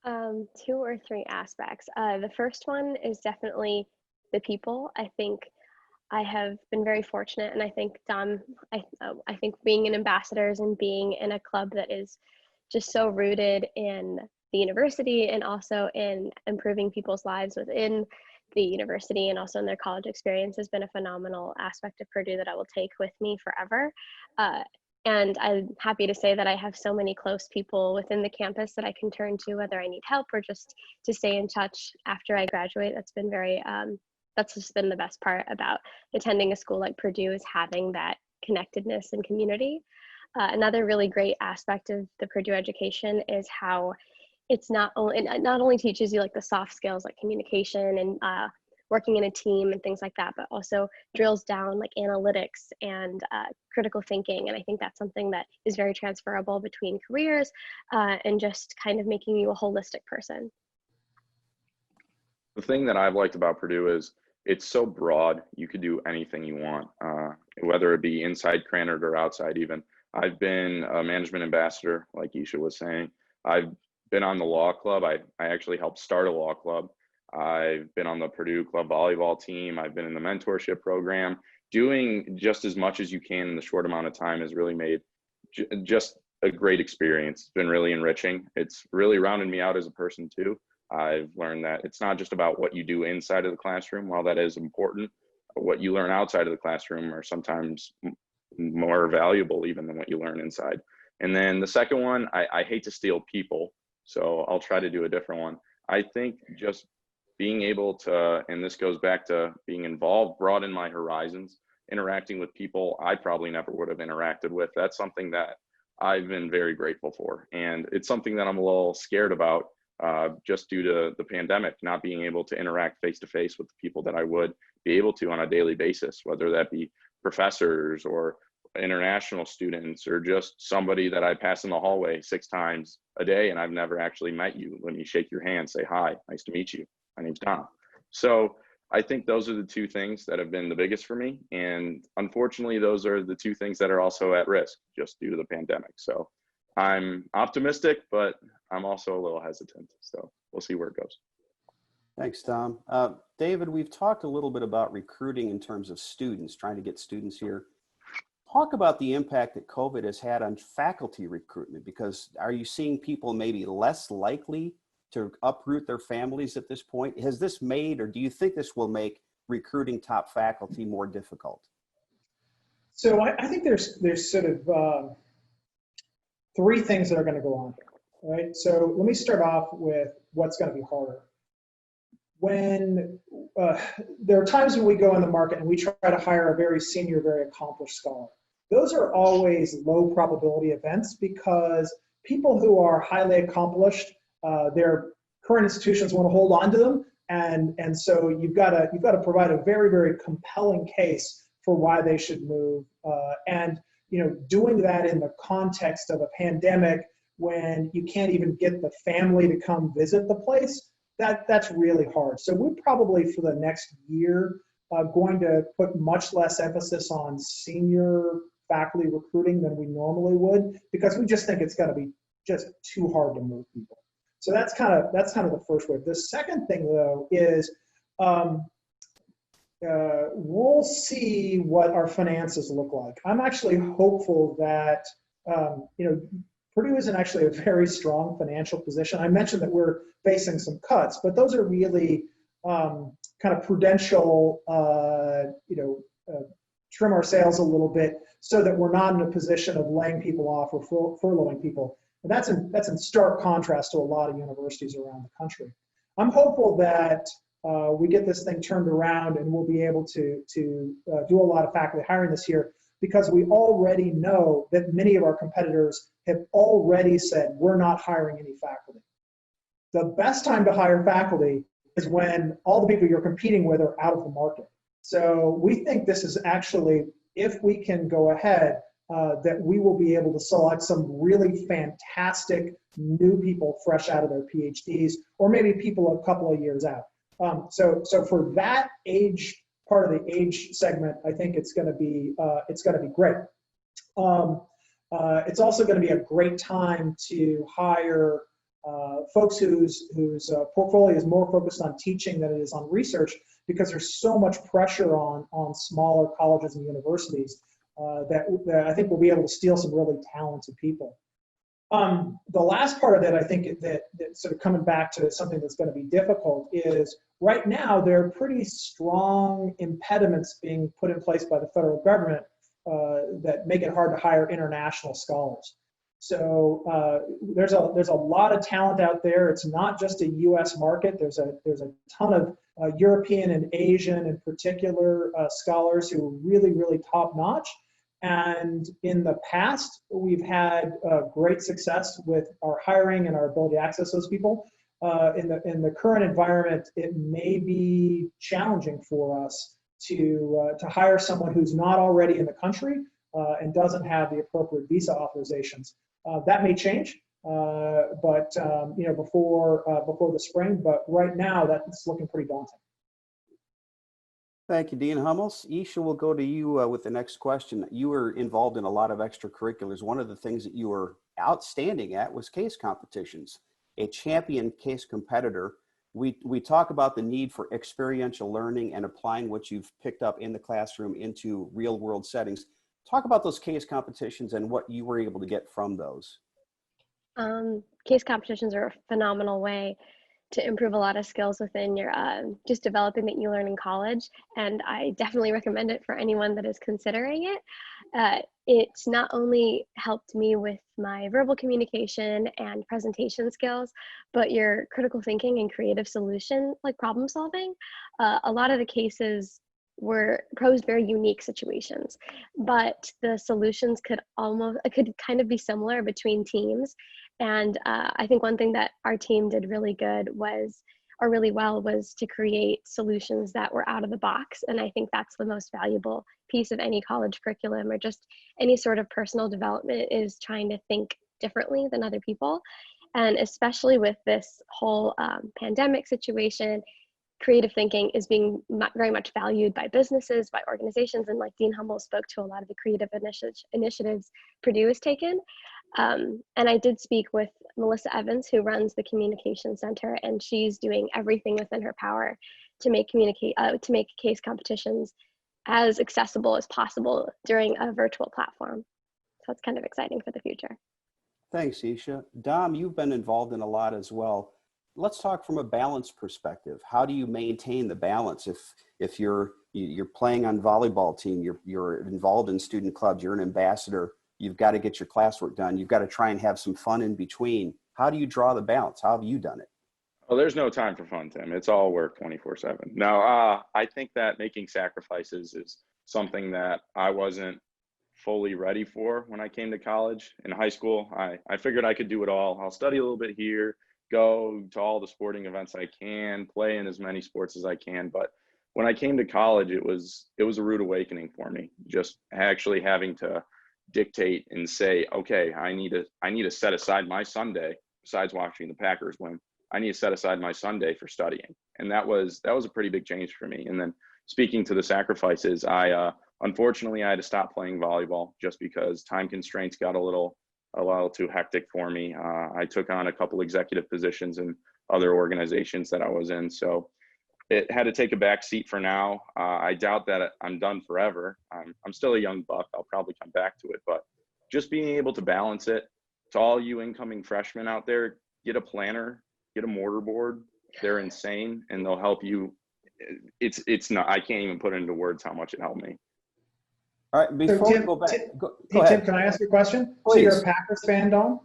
2 or 3 aspects. The first one is definitely the people. I think I have been very fortunate, and I think Dom, I think being an ambassadors and being in a club that is just so rooted in the university and also in improving people's lives within the university and also in their college experience has been a phenomenal aspect of Purdue that I will take with me forever. And I'm happy to say that I have so many close people within the campus that I can turn to, whether I need help or just to stay in touch after I graduate. That's been very, that's just been the best part about attending a school like Purdue, is having that connectedness and community. Another really great aspect of the Purdue education is how it not only teaches you like the soft skills like communication and working in a team and things like that, but also drills down like analytics and critical thinking. And I think that's something that is very transferable between careers and just kind of making you a holistic person. The thing that I've liked about Purdue is it's so broad. You could do anything you want, whether it be inside Krannert or outside even. I've been a management ambassador, like Eesha was saying. I've been on the law club. I actually helped start a law club. I've been on the Purdue club volleyball team. I've been in the mentorship program. Doing just as much as you can in the short amount of time has really made just a great experience. It's been really enriching. It's really rounded me out as a person too. I've learned that it's not just about what you do inside of the classroom. While that is important, what you learn outside of the classroom are sometimes more valuable even than what you learn inside. And then the second one, I hate to steal people, so I'll try to do a different one. I think just being able to, and this goes back to being involved, broaden my horizons, interacting with people I probably never would have interacted with. That's something that I've been very grateful for. And it's something that I'm a little scared about, just due to the pandemic, not being able to interact face to face with the people that I would be able to on a daily basis, whether that be professors or international students or just somebody that I pass in the hallway 6 times a day and I've never actually met you. Let me shake your hand, say hi, nice to meet you. My name's Dom. So I think those are the 2 things that have been the biggest for me. And unfortunately, those are the 2 things that are also at risk just due to the pandemic. So I'm optimistic, but I'm also a little hesitant. So we'll see where it goes. Thanks, Tom. David, we've talked a little bit about recruiting in terms of students, trying to get students here. Talk about the impact that COVID has had on faculty recruitment, because are you seeing people maybe less likely to uproot their families at this point? Has this made, or do you think this will make recruiting top faculty more difficult? So I think there's sort of 3 things that are going to go on here, right? So let me start off with what's going to be harder. When there are times when we go in the market and we try to hire a very senior, very accomplished scholar. Those are always low probability events because people who are highly accomplished, their current institutions want to hold on to them, and so you've got to provide a very, very compelling case for why they should move. And doing that in the context of a pandemic when you can't even get the family to come visit the place, that's really hard. So we're probably for the next year going to put much less emphasis on senior faculty recruiting than we normally would, because we just think it's going to be just too hard to move people. So that's kind of the first wave. The second thing, though, is we'll see what our finances look like. I'm actually hopeful that Purdue is in actually a very strong financial position. I mentioned that we're facing some cuts, but those are really kind of prudential, trim our sails a little bit so that we're not in a position of laying people off or furloughing people. And that's in stark contrast to a lot of universities around the country. I'm hopeful that we get this thing turned around and we'll be able to do a lot of faculty hiring this year, because we already know that many of our competitors have already said we're not hiring any faculty. The best time to hire faculty is when all the people you're competing with are out of the market. So we think this is actually, if we can go ahead, that we will be able to select some really fantastic new people fresh out of their PhDs, or maybe people a couple of years out. So for that age, part of the age segment, I think it's going to be great. It's also going to be a great time to hire folks whose portfolio is more focused on teaching than it is on research, because there's so much pressure on smaller colleges and universities that I think we'll be able to steal some really talented people. The last part of it, I think that sort of coming back to something that's going to be difficult, is right now there are pretty strong impediments being put in place by the federal government that make it hard to hire international scholars. So there's a lot of talent out there. It's not just a U.S. market. There's a ton of European and Asian, in particular, scholars who are really, really top notch. And in the past, we've had great success with our hiring and our ability to access those people. In the current environment, it may be challenging for us to hire someone who's not already in the country and doesn't have the appropriate visa authorizations. That may change, but before the spring. But right now, that's looking pretty daunting. Thank you, Dean Hummels. Eesha, will go to you with the next question. You were involved in a lot of extracurriculars. One of the things that you were outstanding at was case competitions. A champion case competitor. We talk about the need for experiential learning and applying what you've picked up in the classroom into real world settings. Talk about those case competitions and what you were able to get from those. Case competitions are a phenomenal way to improve a lot of skills within your just developing that you learn in college, and I definitely recommend it for anyone that is considering it. It's not only helped me with my verbal communication and presentation skills, but your critical thinking and creative solution, like problem solving. A lot of the cases posed very unique situations, but the solutions could kind of be similar between teams. And I think one thing that our team did really well was to create solutions that were out of the box. And I think that's the most valuable piece of any college curriculum, or just any sort of personal development, is trying to think differently than other people. And especially with this whole pandemic situation, creative thinking is being very much valued by businesses, by organizations, and like Dean Hummels spoke to a lot of the creative initiatives Purdue has taken. And I did speak with Melissa Evans, who runs the Communication Center, and she's doing everything within her power to make case competitions as accessible as possible during a virtual platform. So it's kind of exciting for the future. Thanks, Eesha. Dom, you've been involved in a lot as well. Let's talk from a balance perspective. How do you maintain the balance if you're playing on volleyball team, you're involved in student clubs, you're an ambassador, you've got to get your classwork done, you've got to try and have some fun in between. How do you draw the balance? How have you done it? Well, there's no time for fun, Tim. It's all work 24/7. No, I think that making sacrifices is something that I wasn't fully ready for when I came to college. In high school, I figured I could do it all. I'll study a little bit here, go to all the sporting events I can, play in as many sports as I can. But when I came to college, it was a rude awakening for me. Just actually having to dictate and say, okay, I need to set aside my Sunday, besides watching the Packers win. I need to set aside my Sunday for studying. And that was a pretty big change for me. And then speaking to the sacrifices, unfortunately I had to stop playing volleyball just because time constraints got a little too hectic for me. I took on a couple executive positions in other organizations that I was in. So it had to take a back seat for now. I doubt that I'm done forever. I'm still a young buck. I'll probably come back to it, but just being able to balance it. To all you incoming freshmen out there, get a planner, get a mortar board. They're insane and they'll help you. It's not, I can't even put into words how much it helped me. All right, before we go back, go ahead. Tim, can I ask you a question? Please. So you're a Packers fan, Dom?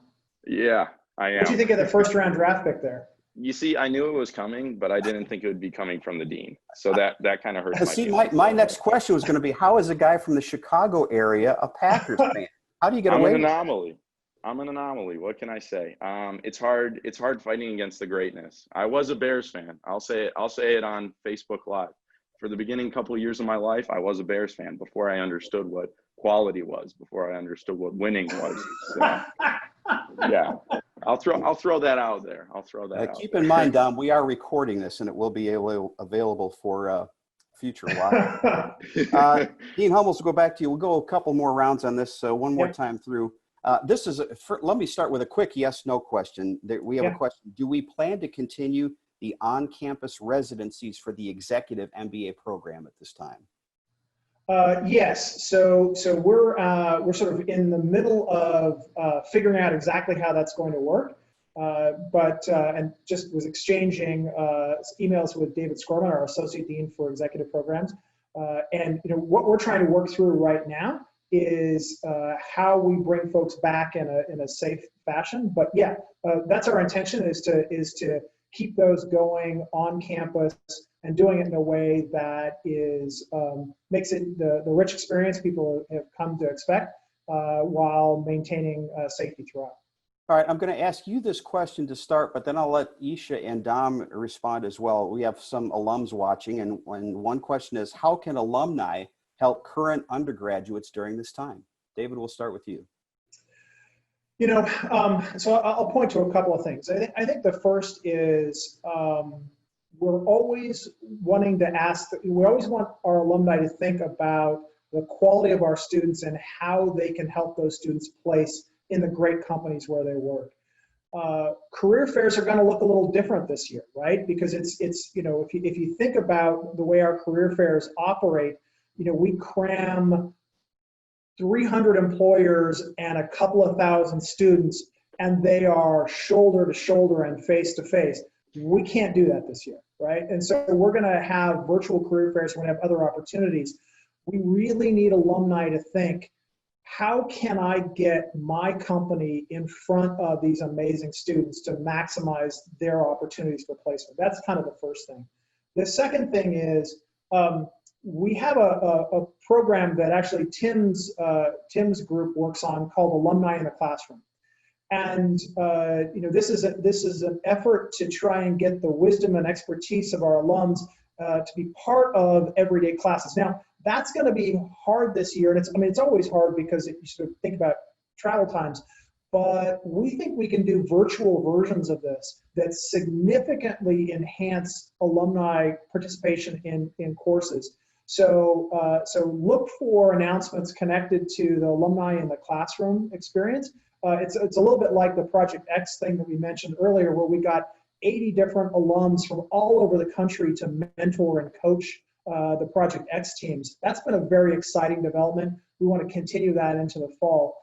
Yeah, I am. What do you think of the first round draft pick there? You see, I knew it was coming, but I didn't think it would be coming from the dean. So that kind of hurts. See, my next question was going to be, how is a guy from the Chicago area a Packers fan? How do you get away with it? I'm an anomaly. What can I say? It's hard fighting against the greatness. I was a Bears fan. I'll say it on Facebook Live. For the beginning couple of years of my life, I was a Bears fan before I understood what quality was, before I understood what winning was. So, yeah, I'll throw that out there. Keep in mind, Dom, we are recording this and it will be available for future live. Dean Hummels, we'll go back to you. We'll go a couple more rounds on this. So one more time through. Let me start with a quick yes/no question. We have a question. Do we plan to continue the on-campus residencies for the executive MBA program at this time? Yes. So we're sort of in the middle of figuring out exactly how that's going to work. And just was exchanging emails with David Scorman, our associate dean for executive programs. And what we're trying to work through right now is how we bring folks back in a safe fashion. But yeah, that's our intention, is to keep those going on campus and doing it in a way that makes it the rich experience people have come to expect, while maintaining safety throughout. All right, I'm going to ask you this question to start, but then I'll let Eesha and Dom respond as well. We have some alums watching, and one question is, how can alumni help current undergraduates during this time? David, we'll start with you. So I'll point to a couple of things. I think the first is we're always wanting to we always want our alumni to think about the quality of our students and how they can help those students place in the great companies where they work. Career fairs are going to look a little different this year, right? Because it's if you think about the way our career fairs operate, we cram 300 employers and a couple of thousand students, and they are shoulder to shoulder and face to face. We can't do that this year, right? And so we're going to have virtual career fairs. We're going to have other opportunities. We really need alumni to think, how can I get my company in front of these amazing students to maximize their opportunities for placement? That's kind of the first thing. The second thing is we have a program that actually Tim's group works on called Alumni in the Classroom. And this is an effort to try and get the wisdom and expertise of our alums to be part of everyday classes. Now, that's going to be hard this year, and it's always hard because you sort of think about travel times. But we think we can do virtual versions of this that significantly enhance alumni participation in courses. So look for announcements connected to the Alumni in the Classroom experience. It's a little bit like the Project X thing that we mentioned earlier, where we got 80 different alums from all over the country to mentor and coach the Project X teams. That's been a very exciting development. We want to continue that into the fall.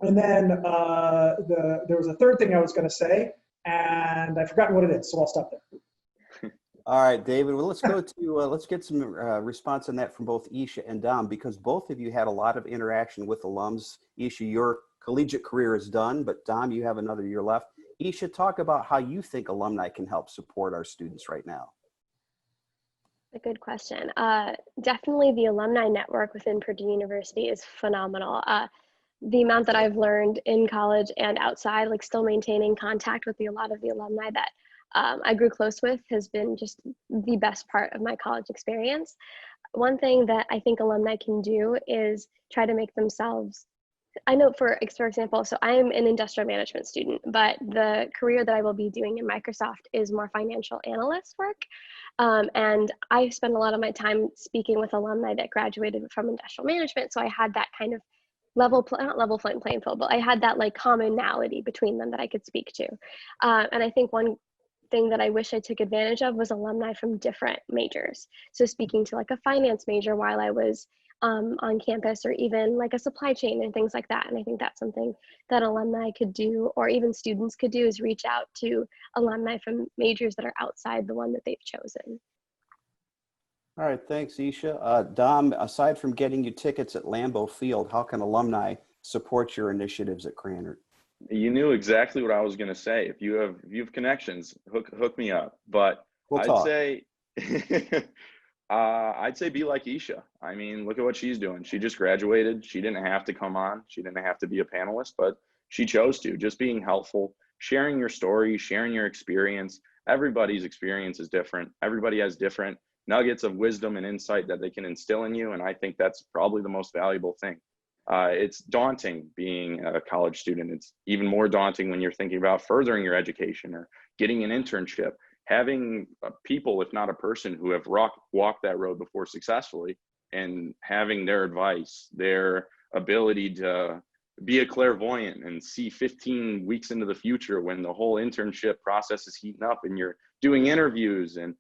And then there was a third thing I was going to say, and I've forgotten what it is, so I'll stop there. All right, David. Well, let's go to let's get some response on that from both Eesha and Dom, because both of you had a lot of interaction with alums. Eesha, your collegiate career is done, but Dom, you have another year left. Eesha, talk about how you think alumni can help support our students right now. A good question. Definitely the alumni network within Purdue University is phenomenal. The amount that I've learned in college and outside, like still maintaining contact with a lot of the alumni that I grew close with, has been just the best part of my college experience. One thing that I think alumni can do is try to make themselves, I know for example, so I am an industrial management student, but the career that I will be doing in Microsoft is more financial analyst work. And I spend a lot of my time speaking with alumni that graduated from industrial management. So I had that kind of not level playing field, but I had that like commonality between them that I could speak to. And I think one thing that I wish I took advantage of was alumni from different majors. So speaking to like a finance major while I was on campus, or even like a supply chain and things like that. And I think that's something that alumni could do, or even students could do, is reach out to alumni from majors that are outside the one that they've chosen. All right, thanks, Eesha. Dom, aside from getting you tickets at Lambeau Field, how can alumni support your initiatives at Krannert? You knew exactly what I was going to say. If you have connections, hook me up. But We'll say I'd say be like Eesha. I mean, look at what she's doing. She just graduated. She didn't have to come on. She didn't have to be a panelist, but she chose to. Just being helpful, sharing your story, sharing your experience. Everybody's experience is different. Everybody has different nuggets of wisdom and insight that they can instill in you, and I think that's probably the most valuable thing. It's daunting being a college student. It's even more daunting when you're thinking about furthering your education or getting an internship. Having people, if not a person, who have walked that road before successfully, and having their advice, their ability to be a clairvoyant and see 15 weeks into the future when the whole internship process is heating up and you're doing interviews. And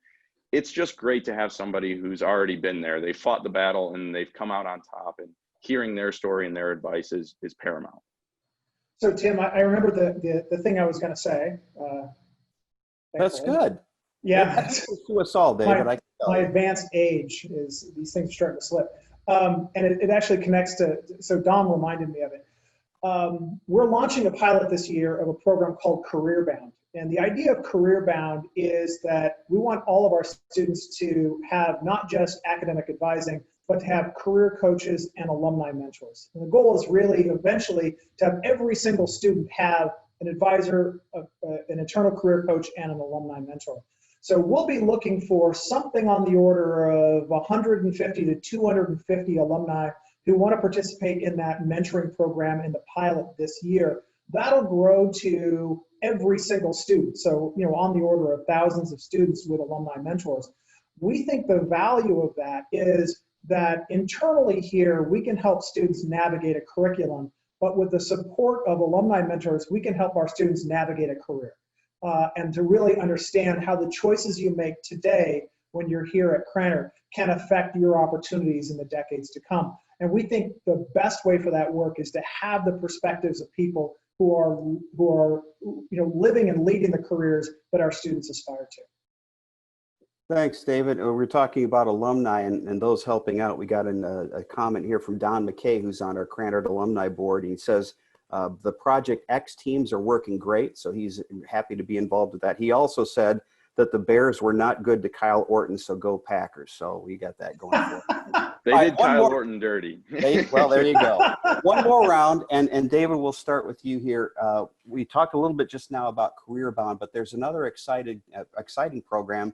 it's just great to have somebody who's already been there. They fought the battle and they've come out on top, and hearing their story and their advice is paramount. So Tim, I remember the thing I was going to say. That's good. Yeah. That's to us all, David. My advanced age is, these things are starting to slip. And it actually connects to, so Dom reminded me of it. We're launching a pilot this year of a program called Career Bound. And the idea of Career Bound is that we want all of our students to have not just academic advising, but to have career coaches and alumni mentors. And the goal is really eventually to have every single student have an advisor, an internal career coach, and an alumni mentor. So we'll be looking for something on the order of 150 to 250 alumni who want to participate in that mentoring program in the pilot this year. That'll grow to every single student. So, on the order of thousands of students with alumni mentors. We think the value of that is that internally here, we can help students navigate a curriculum, but with the support of alumni mentors, we can help our students navigate a career and to really understand how the choices you make today when you're here at Krannert can affect your opportunities in the decades to come. And we think the best way for that work is to have the perspectives of people who are living and leading the careers that our students aspire to. Thanks, David. We're talking about alumni and those helping out. We got a comment here from Don McKay, who's on our Krannert Alumni Board. He says the Project X teams are working great, so he's happy to be involved with that. He also said that the Bears were not good to Kyle Orton, so go Packers. So we got that going for us. They did Kyle Orton dirty. Well, there you go. One more round, and David, we'll start with you here. We talked a little bit just now about Career Bound, but there's another exciting program,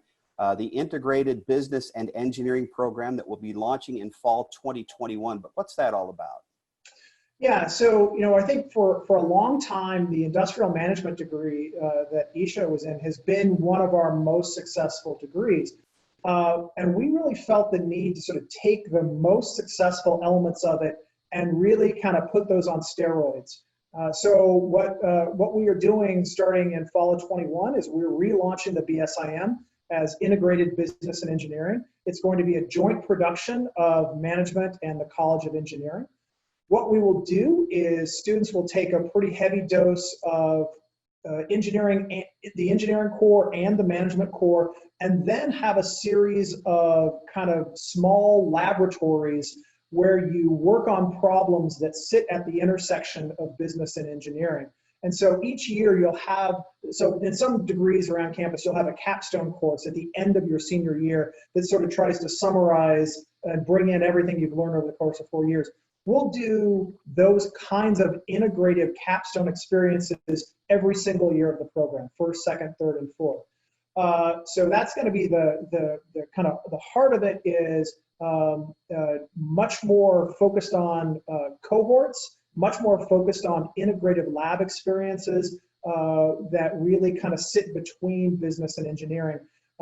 the Integrated Business and Engineering program that will be launching in fall 2021. But what's that all about? Yeah, so I think for a long time, the industrial management degree that Eesha was in has been one of our most successful degrees. And we really felt the need to sort of take the most successful elements of it and really kind of put those on steroids. So what we are doing starting in fall of 21 is we're relaunching the BSIM as Integrated Business and Engineering. It's going to be a joint production of management and the College of Engineering. What we will do is students will take a pretty heavy dose of engineering, the engineering core and the management core, and then have a series of kind of small laboratories where you work on problems that sit at the intersection of business and engineering. And so each year you'll have, so in some degrees around campus, you'll have a capstone course at the end of your senior year that sort of tries to summarize and bring in everything you've learned over the course of 4 years. We'll do those kinds of integrative capstone experiences every single year of the program, first, second, third, and fourth. So that's going to be the kind of the heart of it is much more focused on cohorts, much more focused on integrative lab experiences that really kind of sit between business and engineering.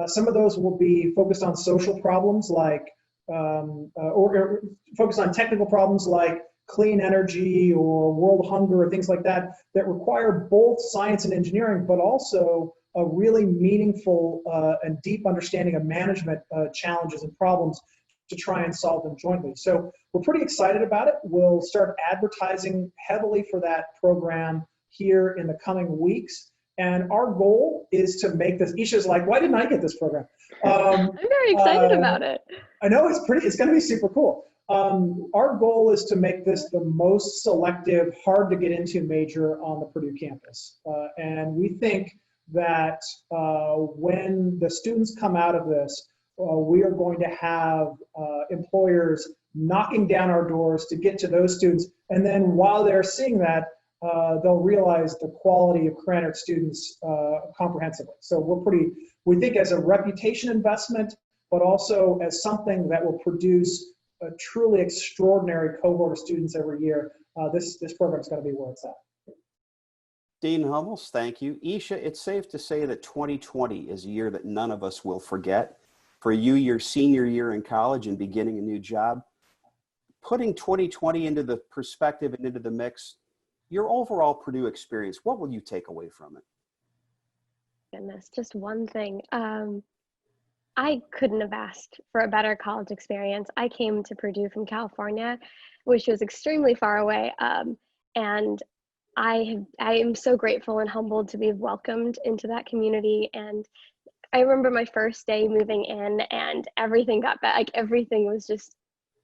Some of those will be focused on social problems like or focus on technical problems like clean energy or world hunger or things like that that require both science and engineering, but also a really meaningful and deep understanding of management challenges and problems to try and solve them jointly. So we're pretty excited about it. We'll start advertising heavily for that program here in the coming weeks. And our goal is to make this, Eesha's like, why didn't I get this program? I'm very excited about it. I know it's going to be super cool. Our goal is to make this the most selective, hard to get into major on the Purdue campus. And we think that when the students come out of this, we are going to have employers knocking down our doors to get to those students. And then while they're seeing that, they'll realize the quality of Krannert students comprehensively. So we think as a reputation investment, but also as something that will produce a truly extraordinary cohort of students every year, this program is going to be where it's at. Dean Hummels, thank you. Eesha, it's safe to say that 2020 is a year that none of us will forget. For you, your senior year in college and beginning a new job, putting 2020 into the perspective and into the mix, your overall Purdue experience, what will you take away from it? Goodness, just one thing. I couldn't have asked for a better college experience. I came to Purdue from California, which was extremely far away. And I am so grateful and humbled to be welcomed into that community. And I remember my first day moving in and everything got better. Like everything was just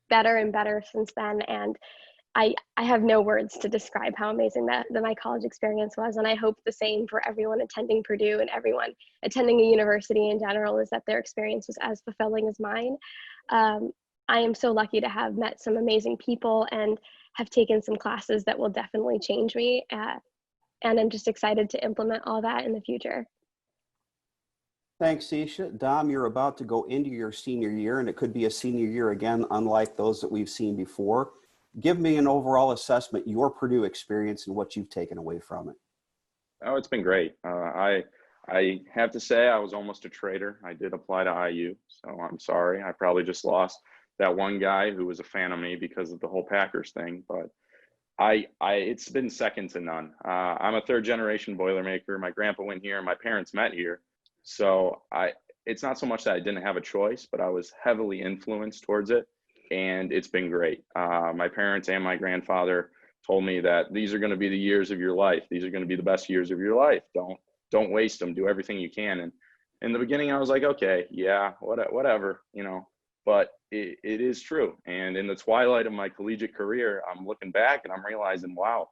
better and better since then. And I have no words to describe how amazing that my college experience was. And I hope the same for everyone attending Purdue and everyone attending a university in general, is that their experience was as fulfilling as mine. I am so lucky to have met some amazing people and have taken some classes that will definitely change me. And I'm just excited to implement all that in the future. Thanks, Eesha. Dom, you're about to go into your senior year, and it could be a senior year again, unlike those that we've seen before. Give me an overall assessment, your Purdue experience and what you've taken away from it. Oh, it's been great. I have to say I was almost a traitor. I did apply to IU, so I'm sorry. I probably just lost that one guy who was a fan of me because of the whole Packers thing. But it's been second to none. I'm a third generation Boilermaker. My grandpa went here, and my parents met here. So it's not so much that I didn't have a choice, but I was heavily influenced towards it. And it's been great. My parents and my grandfather told me that these are going to be the years of your life. These are going to be the best years of your life. Don't waste them. Do everything you can. And in the beginning I was like, okay, yeah, whatever, but it is true. And in the twilight of my collegiate career, I'm looking back and I'm realizing, wow,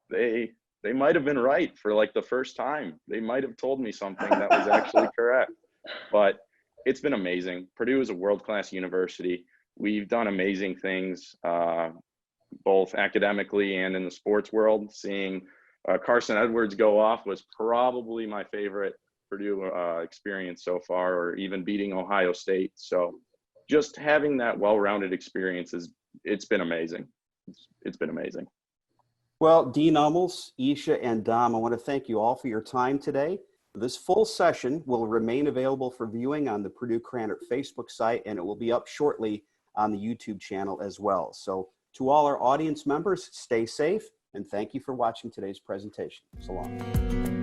they might have been right for like the first time. They might have told me something that was actually correct. But it's been amazing. Purdue is a world-class university. We've done amazing things, both academically and in the sports world. Seeing Carson Edwards go off was probably my favorite Purdue experience so far, or even beating Ohio State. So just having that well-rounded experience it's been amazing. It's been amazing. Well, Dean Hummels, Eesha, and Dom, I want to thank you all for your time today. This full session will remain available for viewing on the Purdue Krannert Facebook site, and it will be up shortly on the YouTube channel as well. So to all our audience members, stay safe, and thank you for watching today's presentation. So long.